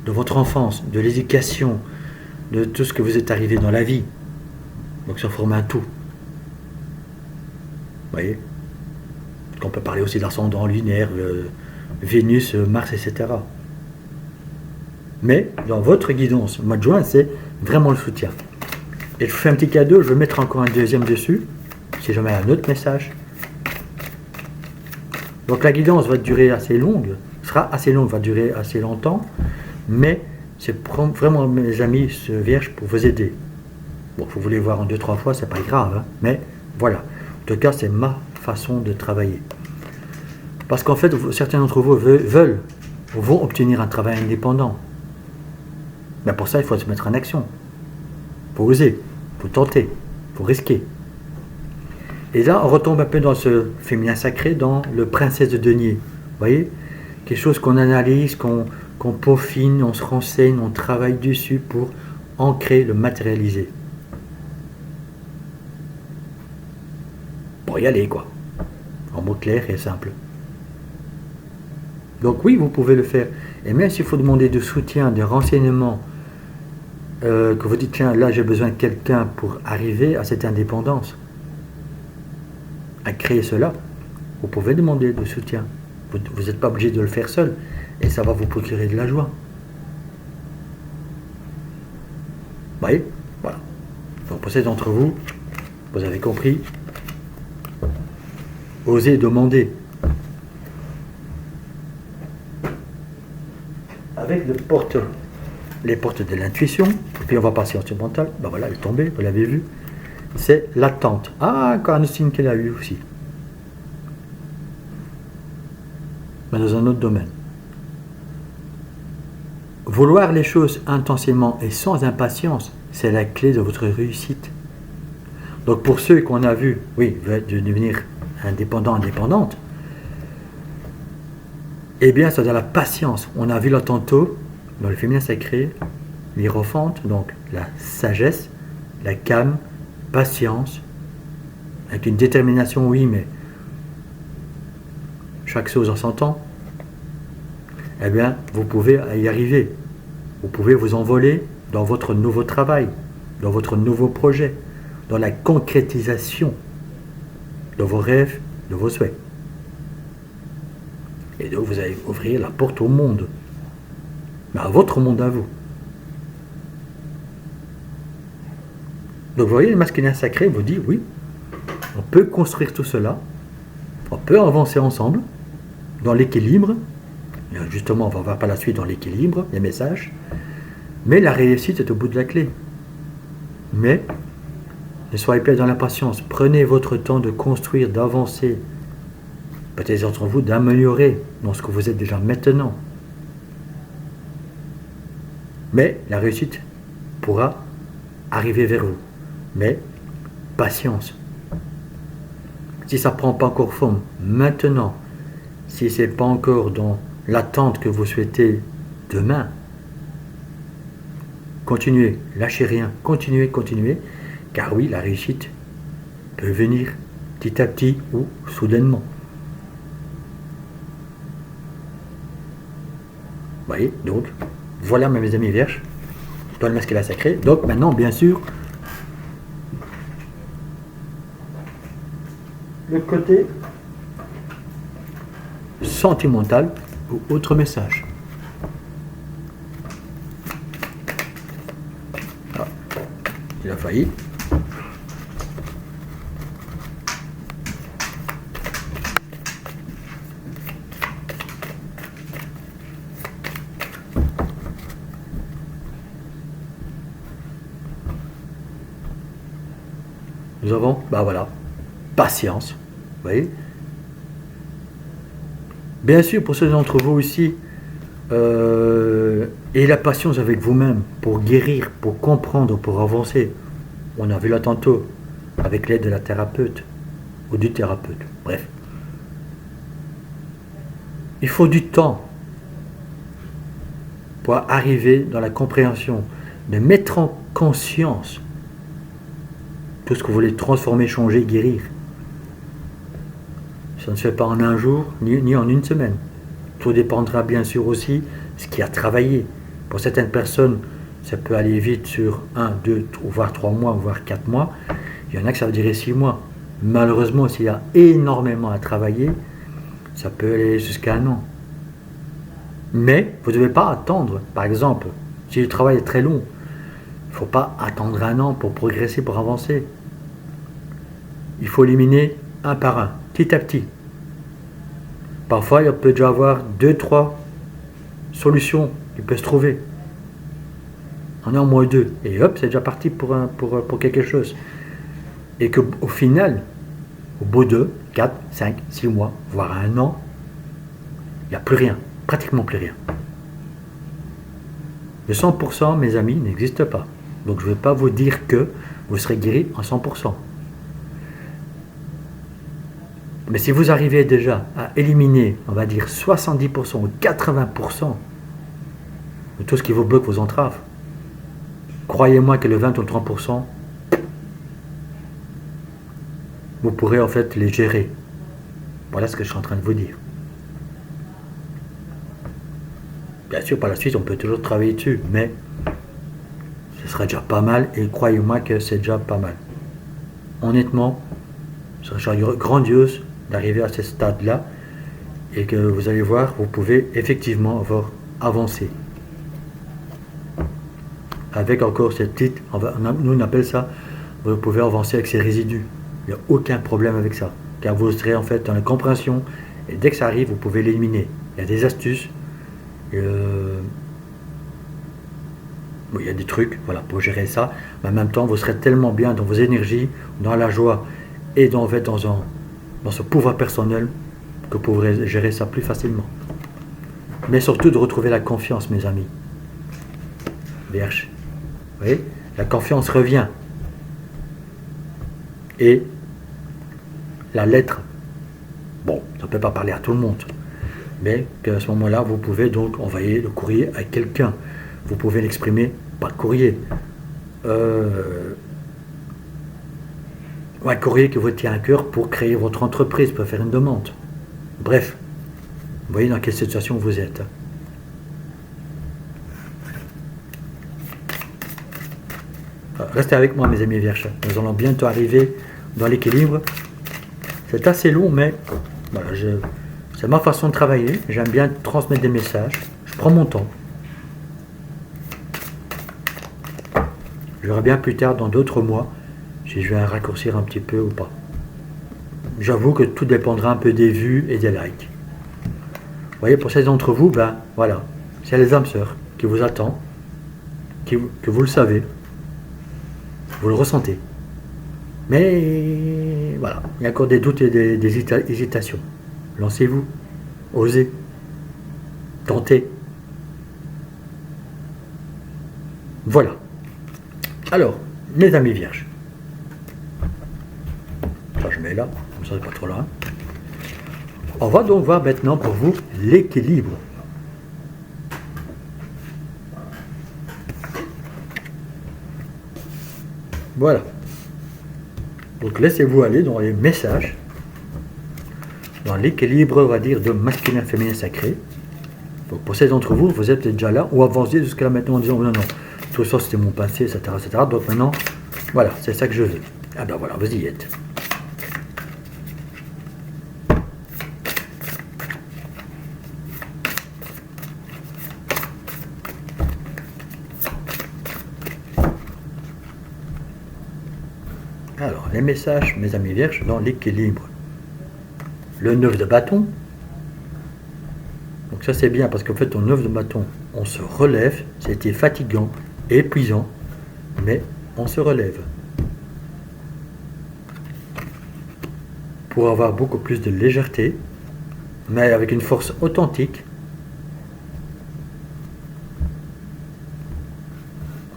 votre enfance, de l'éducation, de tout ce que vous êtes arrivé dans la vie. Donc ça forme un tout. Vous voyez? On peut parler aussi d'ascendant lunaire, Vénus, Mars, etc. Mais dans votre guidance, au mois de juin, c'est vraiment le soutien. Et je vous fais un petit cadeau, je vais mettre encore un deuxième dessus, si jamais un autre message. Donc la guidance va durer assez longue, sera assez longue, va durer assez longtemps, mais c'est vraiment, mes amis vierges, pour vous aider. Bon, vous voulez voir en 2-3 fois, c'est pas grave, hein, mais voilà. En tout cas, c'est ma façon de travailler. Parce qu'en fait, certains d'entre vous veulent ou vont obtenir un travail indépendant. Mais pour ça, il faut se mettre en action. Il faut oser, il faut tenter, il faut risquer. Et là, on retombe un peu dans ce féminin sacré, dans le princesse de denier. Vous voyez? Quelque chose qu'on analyse, qu'on peaufine, on se renseigne, on travaille dessus pour ancrer, le matérialiser. Pour y aller, quoi. En mots clairs et simples. Donc oui, vous pouvez le faire. Et même s'il faut demander de soutien, de renseignements, que vous dites, tiens, là j'ai besoin de quelqu'un pour arriver à cette indépendance, à créer cela, vous pouvez demander de soutien. Vous n'êtes pas obligé de le faire seul. Et ça va vous procurer de la joie. Vous voyez? Voilà. Donc pour ces d'entre vous, vous avez compris, osez demander. Avec les portes de l'intuition, puis on va passer en mental. Ben voilà, elle est tombée, vous l'avez vu. C'est l'attente. Ah, encore un signe qu'elle a eu aussi. Mais dans un autre domaine. Vouloir les choses intensément et sans impatience, c'est la clé de votre réussite. Donc pour ceux qu'on a vu, oui, veulent devenir indépendants, indépendantes, eh bien c'est de la patience. On a vu là tantôt, dans le féminin sacré, l'hiérophante, donc la sagesse, la calme, patience, avec une détermination, oui, mais chaque chose en son temps, eh bien, vous pouvez y arriver. Vous pouvez vous envoler dans votre nouveau travail, dans votre nouveau projet, dans la concrétisation de vos rêves, de vos souhaits. Et donc, vous allez ouvrir la porte au monde, mais à votre monde à vous. Donc, vous voyez, le masculin sacré vous dit, oui, on peut construire tout cela, on peut avancer ensemble, dans l'équilibre. Justement, on va voir par la suite dans l'équilibre, les messages. Mais la réussite est au bout de la clé. Mais, ne soyez pas dans la patience. Prenez votre temps de construire, d'avancer. Peut-être entre vous d'améliorer dans ce que vous êtes déjà maintenant. Mais la réussite pourra arriver vers vous. Mais, patience. Si ça ne prend pas encore forme maintenant, si ce n'est pas encore dans l'attente que vous souhaitez demain, continuez, lâchez rien, continuez, car oui, la réussite peut venir petit à petit ou soudainement. Vous voyez, donc, voilà mes amis vierges, dans le masculin sacré. Donc maintenant, bien sûr, le côté sentimental ou autre message. Ah, il a failli. Nous avons, bah voilà, patience, vous voyez. Bien sûr, pour ceux d'entre vous aussi, et la patience avec vous-même pour guérir, pour comprendre, pour avancer. On a vu là tantôt, avec l'aide de la thérapeute ou du thérapeute. Bref. Il faut du temps pour arriver dans la compréhension, de mettre en conscience tout ce que vous voulez transformer, changer, guérir. Ça ne se fait pas en un jour, ni en une semaine. Tout dépendra bien sûr aussi de ce qui a travaillé. Pour certaines personnes, ça peut aller vite sur 1, 2, voire 3 mois, voire 4 mois. Il y en a que ça va durer 6 mois. Malheureusement, s'il y a énormément à travailler, ça peut aller jusqu'à 1 an. Mais vous ne devez pas attendre. Par exemple, si le travail est très long, il ne faut pas attendre 1 an pour progresser, pour avancer. Il faut éliminer un par un, petit à petit. Parfois, il peut déjà avoir 2, 3 solutions qui peuvent se trouver. En un mois ou 2. Et hop, c'est déjà parti pour quelque chose. Et qu'au final, au bout de 4, 5, 6 mois, voire 1 an, il n'y a plus rien. Pratiquement plus rien. Le 100%, mes amis, n'existe pas. Donc je ne vais pas vous dire que vous serez guéri en 100%. Mais si vous arrivez déjà à éliminer, on va dire 70% ou 80% de tout ce qui vous bloque, vos entraves, croyez-moi que le 20 ou le 30%, vous pourrez en fait les gérer. Voilà ce que je suis en train de vous dire. Bien sûr, par la suite, on peut toujours travailler dessus, mais ce sera déjà pas mal, et croyez-moi que c'est déjà pas mal. Honnêtement, ce sera grandiose d'arriver à ce stade-là, et que vous allez voir, vous pouvez effectivement avoir avancé. Avec encore cette petite, nous on appelle ça, vous pouvez avancer avec ces résidus. Il n'y a aucun problème avec ça, car vous serez en fait dans la compréhension, et dès que ça arrive, vous pouvez l'éliminer. Il y a des astuces, il y a des trucs, voilà, pour gérer ça, mais en même temps, vous serez tellement bien dans vos énergies, dans la joie, et dans ce pouvoir personnel, que vous pourrez gérer ça plus facilement. Mais surtout de retrouver la confiance, mes amis. Vierge. Vous voyez, la confiance revient. Et la lettre, bon, ça ne peut pas parler à tout le monde, mais qu'à ce moment-là, vous pouvez donc envoyer le courrier à quelqu'un. Vous pouvez l'exprimer par courrier. Ou un courrier qui vous tient à cœur pour créer votre entreprise, pour faire une demande. Bref, vous voyez dans quelle situation vous êtes. Restez avec moi, mes amis vierges. Nous allons bientôt arriver dans l'équilibre. C'est assez long, mais voilà, c'est ma façon de travailler. J'aime bien transmettre des messages. Je prends mon temps. Je verrai bien plus tard, dans d'autres mois, si je vais raccourcir un petit peu ou pas. J'avoue que tout dépendra un peu des vues et des likes. Vous voyez, pour ces d'entre vous, ben voilà, c'est les âmes sœurs qui vous attendent, que vous le savez, vous le ressentez. Mais voilà, il y a encore des doutes et des hésitations. Lancez-vous, osez, tentez. Voilà. Alors, mes amis vierges, ça je mets là, comme ça c'est pas trop loin. On va donc voir maintenant pour vous l'équilibre. Voilà. Donc laissez-vous aller dans les messages, dans l'équilibre, on va dire, de masculin, féminin, sacré. Donc pour ces d'entre vous, vous êtes déjà là, ou avancez jusqu'à là maintenant en disant non, non, tout ça c'était mon passé, etc., etc. Donc maintenant, voilà, c'est ça que je veux. Ah ben voilà, vous y êtes. Alors, les messages, mes amis vierges, dans l'équilibre. Le 9 de bâton. Donc ça c'est bien parce qu'en fait, au 9 de bâton, on se relève. C'était fatigant, épuisant, mais on se relève. Pour avoir beaucoup plus de légèreté, mais avec une force authentique.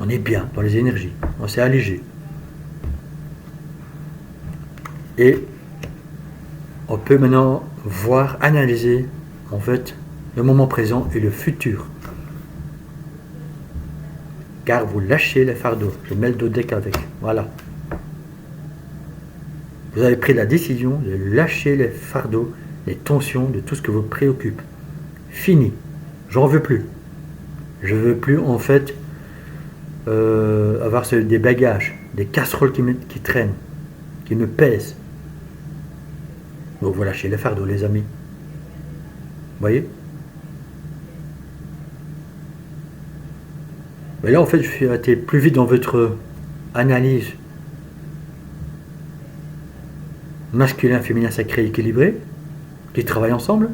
On est bien dans les énergies, on s'est allégé. Et on peut maintenant voir, analyser en fait le moment présent et le futur. Car vous lâchez les fardeaux. Je mets le dodeck avec. Voilà. Vous avez pris la décision de lâcher les fardeaux, les tensions de tout ce que vous préoccupe. Fini. J'en veux plus. Je veux plus en fait avoir des bagages, des casseroles qui traînent, qui me pèsent. Donc vous lâchez les fardeaux, les amis. Vous voyez? Mais là, en fait, je suis été plus vite dans votre analyse masculin, féminin, sacré, équilibré, qui travaillent ensemble.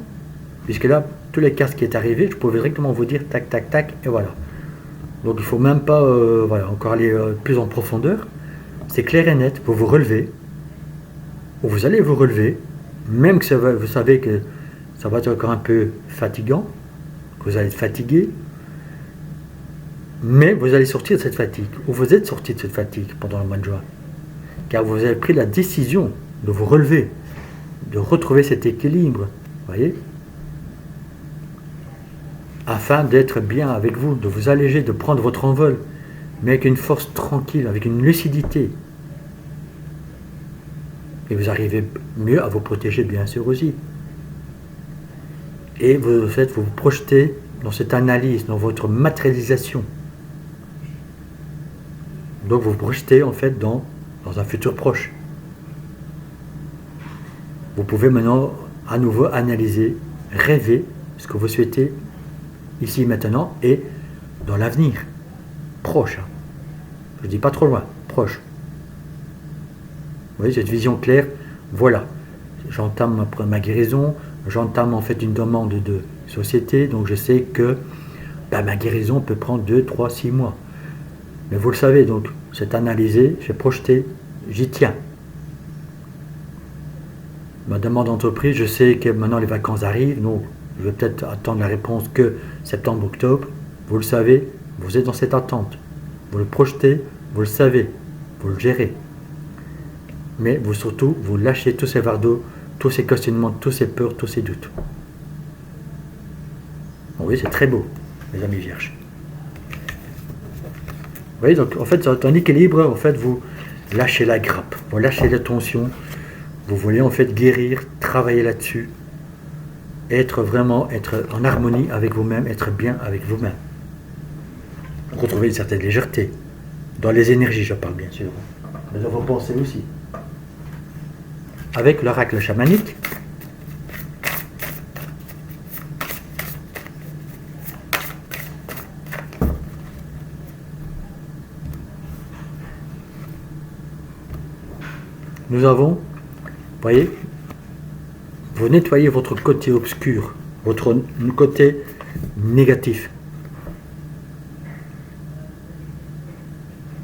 Puisque là, tous les casques qui est arrivé, je pouvais directement vous dire tac, tac, tac, et voilà. Donc il ne faut même pas voilà, encore aller plus en profondeur. C'est clair et net, vous vous relevez, ou vous allez vous relever, même que vous savez que ça va être encore un peu fatigant, que vous allez être fatigué, mais vous allez sortir de cette fatigue, ou vous êtes sorti de cette fatigue pendant le mois de juin, car vous avez pris la décision de vous relever, de retrouver cet équilibre, voyez, afin d'être bien avec vous, de vous alléger, de prendre votre envol, mais avec une force tranquille, avec une lucidité. Et vous arrivez mieux à vous protéger, bien sûr, aussi. Et vous vous projetez dans cette analyse, dans votre matérialisation. Donc vous vous projetez en fait dans un futur proche. Vous pouvez maintenant à nouveau analyser, rêver ce que vous souhaitez ici maintenant et dans l'avenir proche. Je ne dis pas trop loin, proche. Vous voyez cette vision claire, voilà. J'entame ma guérison, j'entame en fait une demande de société, donc je sais que ma guérison peut prendre 2, 3, 6 mois. Mais vous le savez, donc c'est analysé, j'ai projeté, j'y tiens. Ma demande d'entreprise, je sais que maintenant les vacances arrivent, donc je vais peut-être attendre la réponse que septembre, octobre. Vous le savez, vous êtes dans cette attente. Vous le projetez, vous le savez, vous le gérez. Mais vous surtout, vous lâchez tous ces fardeaux, tous ces questionnements, tous ces peurs, tous ces doutes. Oui, c'est très beau, mes amis vierges. Vous voyez, donc en fait, c'est un équilibre, en fait, vous lâchez la grappe, vous lâchez la tension, vous voulez en fait guérir, travailler là-dessus, être en harmonie avec vous-même, être bien avec vous-même. Retrouver une certaine légèreté, dans les énergies, je parle bien sûr, mais dans vos pensées aussi. Avec l'oracle chamanique, nous avons, vous voyez, vous nettoyez votre côté obscur, votre côté négatif.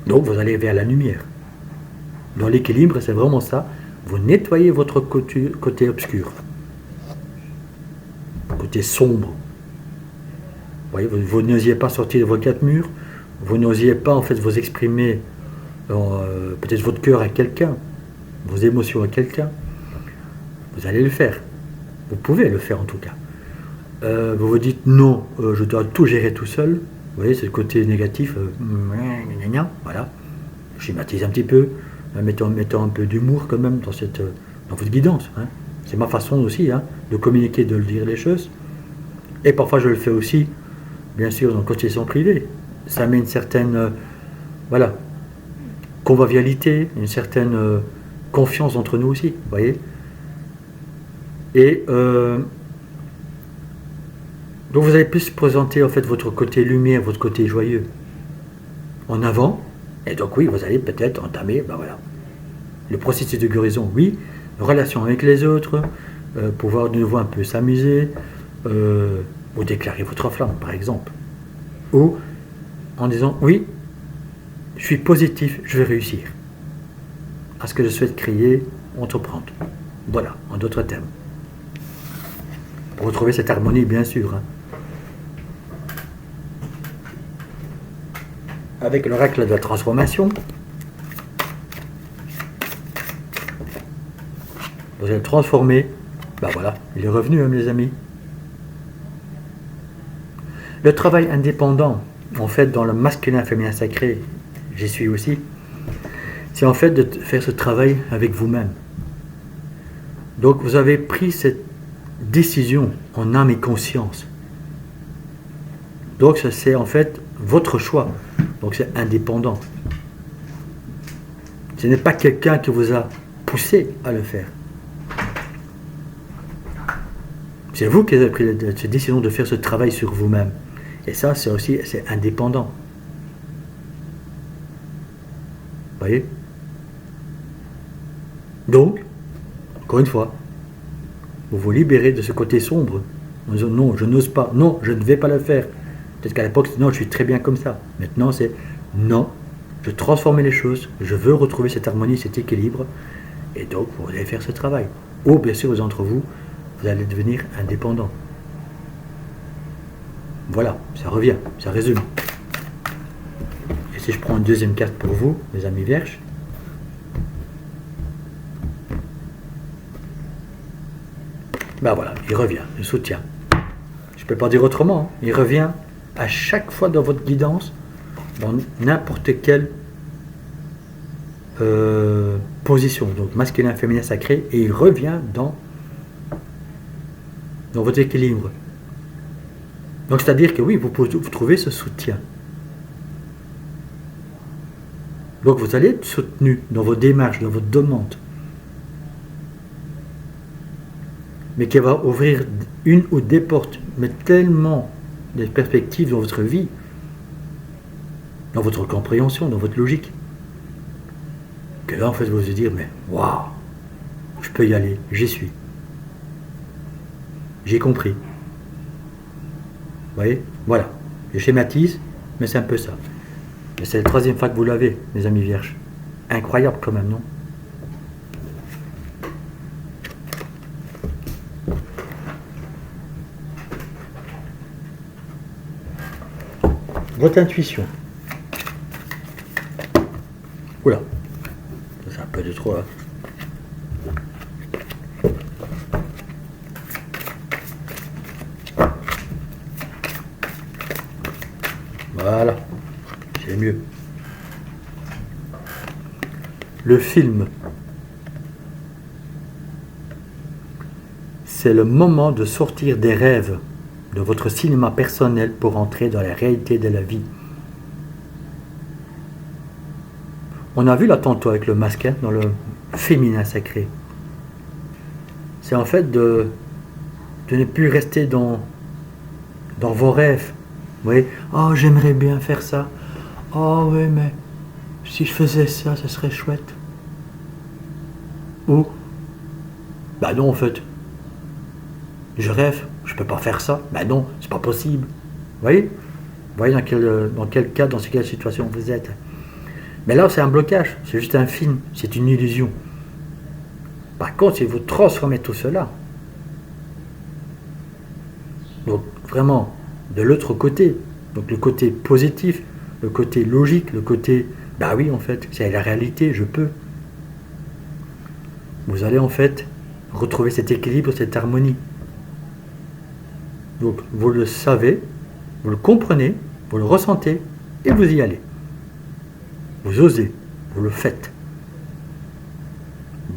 Donc vous allez vers la lumière. Dans l'équilibre, c'est vraiment ça. Vous nettoyez votre côté obscur, côté sombre. Vous voyez, vous n'osiez pas sortir de vos 4 murs, vous n'osiez pas en fait vous exprimer peut-être votre cœur à quelqu'un, vos émotions à quelqu'un. Vous allez le faire. Vous pouvez le faire en tout cas. Vous vous dites non, je dois tout gérer tout seul. Vous voyez, c'est le côté négatif. Voilà. Je schématise un petit peu, mettant un peu d'humour quand même dans votre guidance. Hein. C'est ma façon aussi de communiquer, de le dire les choses. Et parfois je le fais aussi, bien sûr, dans le côté son privé. Ça met une certaine convivialité, une certaine confiance entre nous aussi. Vous voyez. Et donc vous allez plus présenter en fait votre côté lumière, votre côté joyeux en avant. Et donc oui, vous allez peut-être entamer, le processus de guérison, oui, relation avec les autres, pouvoir de nouveau un peu s'amuser, ou déclarer votre flamme par exemple. Ou en disant oui, je suis positif, je vais réussir à ce que je souhaite créer, entreprendre. Voilà, en d'autres termes. Pour retrouver cette harmonie, bien sûr. Avec l'oracle de la transformation, vous allez transformer. Il est revenu, mes amis. Le travail indépendant, en fait, dans le masculin féminin sacré, j'y suis aussi, c'est en fait de faire ce travail avec vous-même. Donc, vous avez pris cette décision en âme et conscience. Donc, ça, c'est en fait votre choix. Donc, c'est indépendant. Ce n'est pas quelqu'un qui vous a poussé à le faire. C'est vous qui avez pris cette décision de faire ce travail sur vous-même. Et ça, c'est indépendant. Vous voyez? Donc, encore une fois, vous vous libérez de ce côté sombre. Non, je n'ose pas. Non, je ne vais pas le faire. Peut-être qu'à l'époque, non, je suis très bien comme ça. Maintenant, c'est non, je veux transformer les choses. Je veux retrouver cette harmonie, cet équilibre. Et donc, vous allez faire ce travail. Ou, bien sûr, d'entre vous, vous allez devenir indépendant. Voilà, ça revient, ça résume. Et si je prends une deuxième carte pour vous, mes amis vierges, il revient, le soutien. Je ne peux pas dire autrement, il revient à chaque fois dans votre guidance, dans n'importe quelle position, donc masculin, féminin, sacré, et il revient dans votre équilibre. Donc c'est-à-dire que oui, vous trouvez ce soutien. Donc vous allez être soutenu dans vos démarches, dans votre demande. Mais qui va ouvrir une ou des portes, mais tellement des perspectives dans votre vie, dans votre compréhension, dans votre logique, que là en fait vous allez dire, mais waouh, je peux y aller, j'y suis. J'ai compris. Vous voyez? Voilà. Je schématise, mais c'est un peu ça. Et c'est la troisième fois que vous l'avez, mes amis vierges. Incroyable quand même, non? Votre intuition. Oula. C'est un peu de trop, hein. Le film, c'est le moment de sortir des rêves, de votre cinéma personnel pour entrer dans la réalité de la vie. On a vu là tantôt avec le masque, dans le féminin sacré. C'est en fait de ne plus rester dans vos rêves. Vous voyez, oh j'aimerais bien faire ça. Oh oui, mais si je faisais ça, ça serait chouette. Ou, bah non en fait, je rêve, je peux pas faire ça. Bah non, c'est pas possible. Vous voyez dans quel cas, dans quelle situation vous êtes. Mais là, c'est un blocage, c'est juste un film, c'est une illusion. Par contre, si vous transformez tout cela, donc vraiment de l'autre côté, donc le côté positif, le côté logique, le côté, bah oui en fait, c'est la réalité, je peux. Vous allez en fait retrouver cet équilibre, cette harmonie. Donc vous le savez, vous le comprenez, vous le ressentez et vous y allez. Vous osez, vous le faites.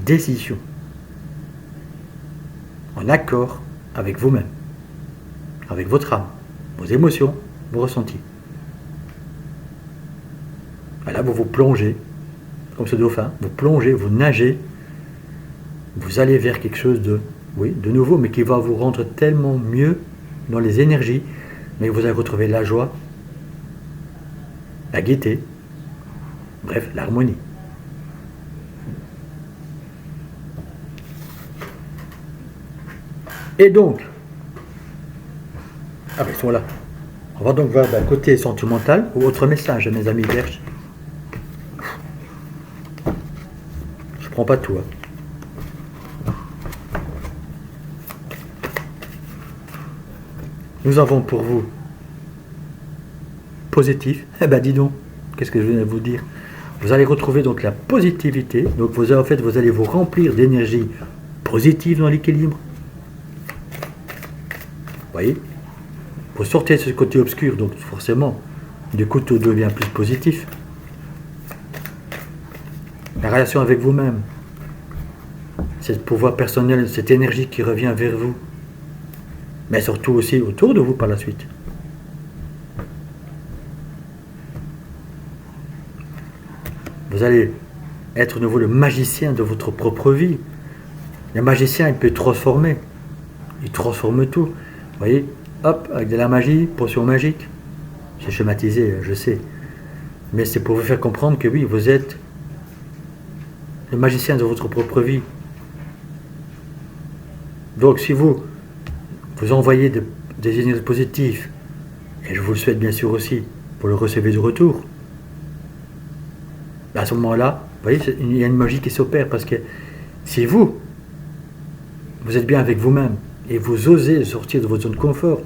Décision. En accord avec vous-même, avec votre âme, vos émotions, vos ressentis. Et là, vous vous plongez, comme ce dauphin, vous plongez, vous nagez, vous allez vers quelque chose de nouveau, mais qui va vous rendre tellement mieux dans les énergies, mais vous allez retrouver la joie, la gaieté, bref, l'harmonie. Et donc, ils sont là. On va donc voir d'un côté sentimental ou autre message, mes amis vierges. Je prends pas tout. Nous avons pour vous positif. Dis donc, qu'est-ce que je viens de vous dire? Vous allez retrouver donc la positivité. Donc vous allez vous remplir d'énergie positive dans l'équilibre. Vous voyez, vous sortez de ce côté obscur, donc forcément, du coup tout devient plus positif. La relation avec vous-même, c'est le pouvoir personnel, cette énergie qui revient vers vous, mais surtout aussi autour de vous par la suite. Vous allez être de nouveau le magicien de votre propre vie. Le magicien, il peut transformer. Il transforme tout. Vous voyez, hop, avec de la magie, potion magique. C'est schématisé, je sais. Mais c'est pour vous faire comprendre que oui, vous êtes le magicien de votre propre vie. Donc si vous envoyez des énergies positives, et je vous le souhaite bien sûr aussi, pour le recevoir de retour, à ce moment-là, vous voyez, il y a une magie qui s'opère, parce que si vous êtes bien avec vous-même, et vous osez sortir de votre zone de confort,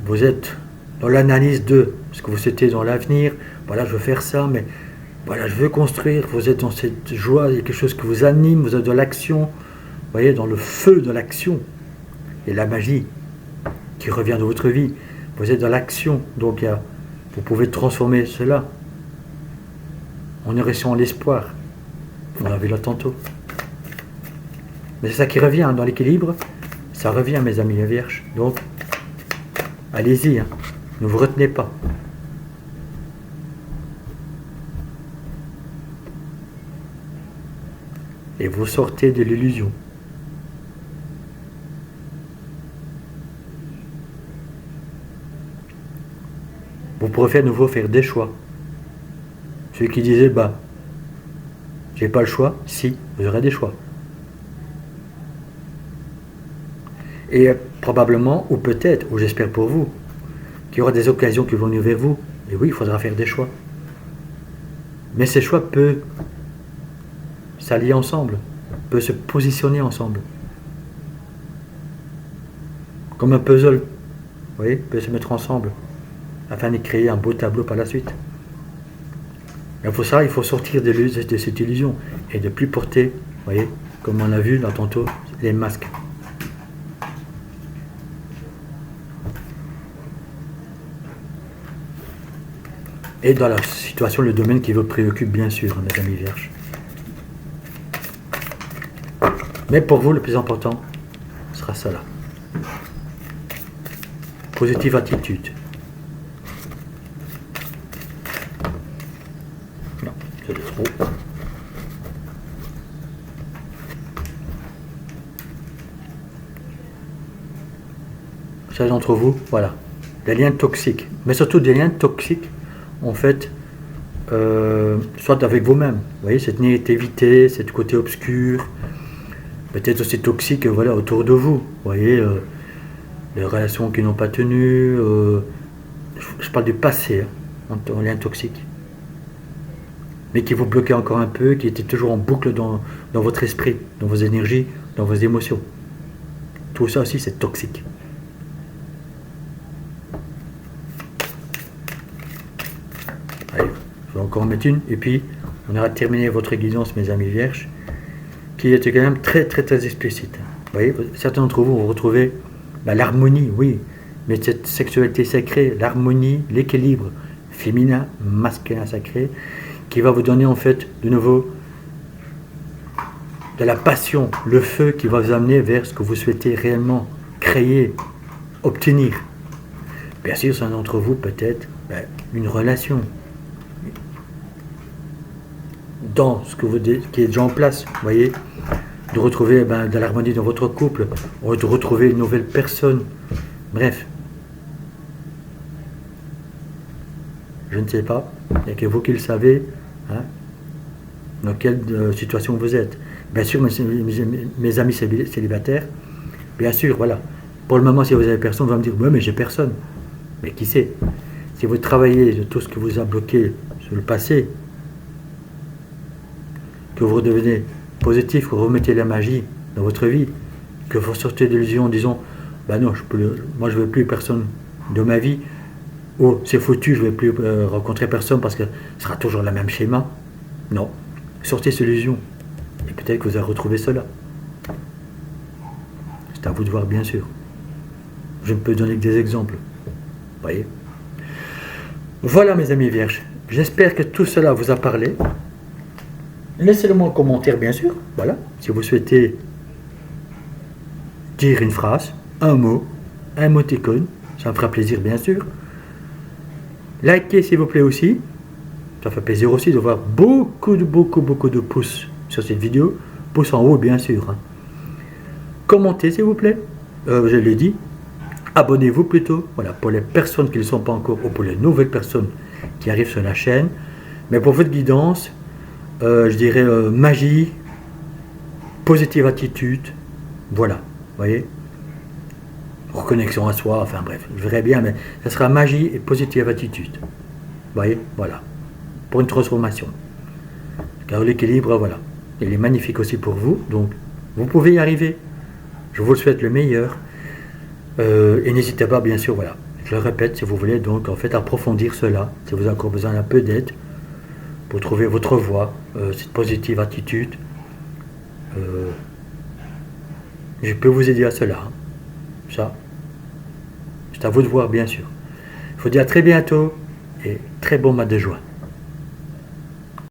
vous êtes dans l'analyse de ce que vous souhaitez dans l'avenir, voilà, je veux faire ça, mais voilà, je veux construire, vous êtes dans cette joie, il y a quelque chose qui vous anime, vous êtes dans l'action, vous voyez, dans le feu de l'action, et la magie qui revient de votre vie, vous êtes dans l'action, donc vous pouvez transformer cela en nourrissant l'espoir, on l'a vu là tantôt. Mais c'est ça qui revient dans l'équilibre, ça revient mes amis les vierges, donc allez-y, ne vous retenez pas. Et vous sortez de l'illusion. Vous pourrez à nouveau faire des choix. Celui qui disait, j'ai pas le choix, si, vous aurez des choix. Et probablement, ou peut-être, ou j'espère pour vous, qu'il y aura des occasions qui vont venir vers vous. Et oui, il faudra faire des choix. Mais ces choix peuvent s'allier ensemble, peuvent se positionner ensemble. Comme un puzzle, vous voyez, peuvent se mettre ensemble, afin de créer un beau tableau par la suite. Et pour ça, il faut sortir de cette illusion, et de ne plus porter, vous voyez, comme on l'a vu là tantôt, les masques. Et dans la situation, le domaine qui vous préoccupe bien sûr, mes amis vierges. Mais pour vous, le plus important sera cela. Positive attitude. Non, c'est trop. Certains d'entre vous, voilà. Des liens toxiques. Mais surtout des liens toxiques, en fait, soit avec vous-même. Vous voyez, cette négativité, cette côté obscur, peut-être aussi toxique, voilà, autour de vous. Vous voyez, les relations qui n'ont pas tenu. Je parle du passé, hein, en lien toxique. Mais qui vous bloquait encore un peu, qui était toujours en boucle dans votre esprit, dans vos énergies, dans vos émotions. Tout ça aussi, c'est toxique. Allez, je vais encore en mettre une, et puis on aura terminé votre guidance, mes amis vierges, qui était quand même très très très explicite. Vous voyez, certains d'entre vous vont retrouver l'harmonie, oui, mais cette sexualité sacrée, l'harmonie, l'équilibre féminin, masculin, sacré, qui va vous donner en fait de nouveau de la passion, le feu qui va vous amener vers ce que vous souhaitez réellement créer, obtenir. Bien sûr, certains d'entre vous peut-être une relation dans ce que vous qui est déjà en place, vous voyez, de retrouver de l'harmonie dans votre couple, ou de retrouver une nouvelle personne, bref. Je ne sais pas, il n'y a que vous qui le savez, hein, dans quelle situation vous êtes. Bien sûr, mes amis célibataires, bien sûr, voilà. Pour le moment, si vous avez personne, vous allez me dire, oui, mais j'ai personne. Mais qui sait? Si vous travaillez de tout ce que vous a bloqué sur le passé, que vous redevenez positif, que vous remettez la magie dans votre vie, que vous sortez de l'illusion en disant, non, moi je ne veux plus personne de ma vie, ou c'est foutu, je ne vais plus rencontrer personne parce que ce sera toujours le même schéma. Non, sortez cette illusion. Et peut-être que vous allez retrouver cela. C'est à vous de voir, bien sûr. Je ne peux donner que des exemples. Vous voyez? Voilà, mes amis vierges. J'espère que tout cela vous a parlé. Laissez-le moi en commentaire, bien sûr. Voilà. Si vous souhaitez dire une phrase, un mot, un émoticône, ça me fera plaisir, bien sûr. Likez, s'il vous plaît, aussi. Ça fait plaisir aussi de voir beaucoup de pouces sur cette vidéo. Pouces en haut, bien sûr. Hein. Commentez, s'il vous plaît. Je l'ai dit. Abonnez-vous plutôt. Voilà, pour les personnes qui ne le sont pas encore, ou pour les nouvelles personnes qui arrivent sur la chaîne. Mais pour votre guidance, je dirais magie, positive attitude. Voilà, vous voyez. Reconnexion à soi, enfin bref, je verrai bien, mais ça sera magie et positive attitude. Vous voyez, voilà. Pour une transformation. Car l'équilibre, voilà. Il est magnifique aussi pour vous, donc vous pouvez y arriver. Je vous le souhaite le meilleur. Et n'hésitez pas, bien sûr, voilà. Je le répète, si vous voulez, donc en fait, approfondir cela, si vous avez encore besoin d'un peu d'aide, pour trouver votre voie, cette positive attitude. Je peux vous aider à cela. Hein. Ça, c'est à vous de voir, bien sûr. Je vous dis à très bientôt et très bon mois de juin.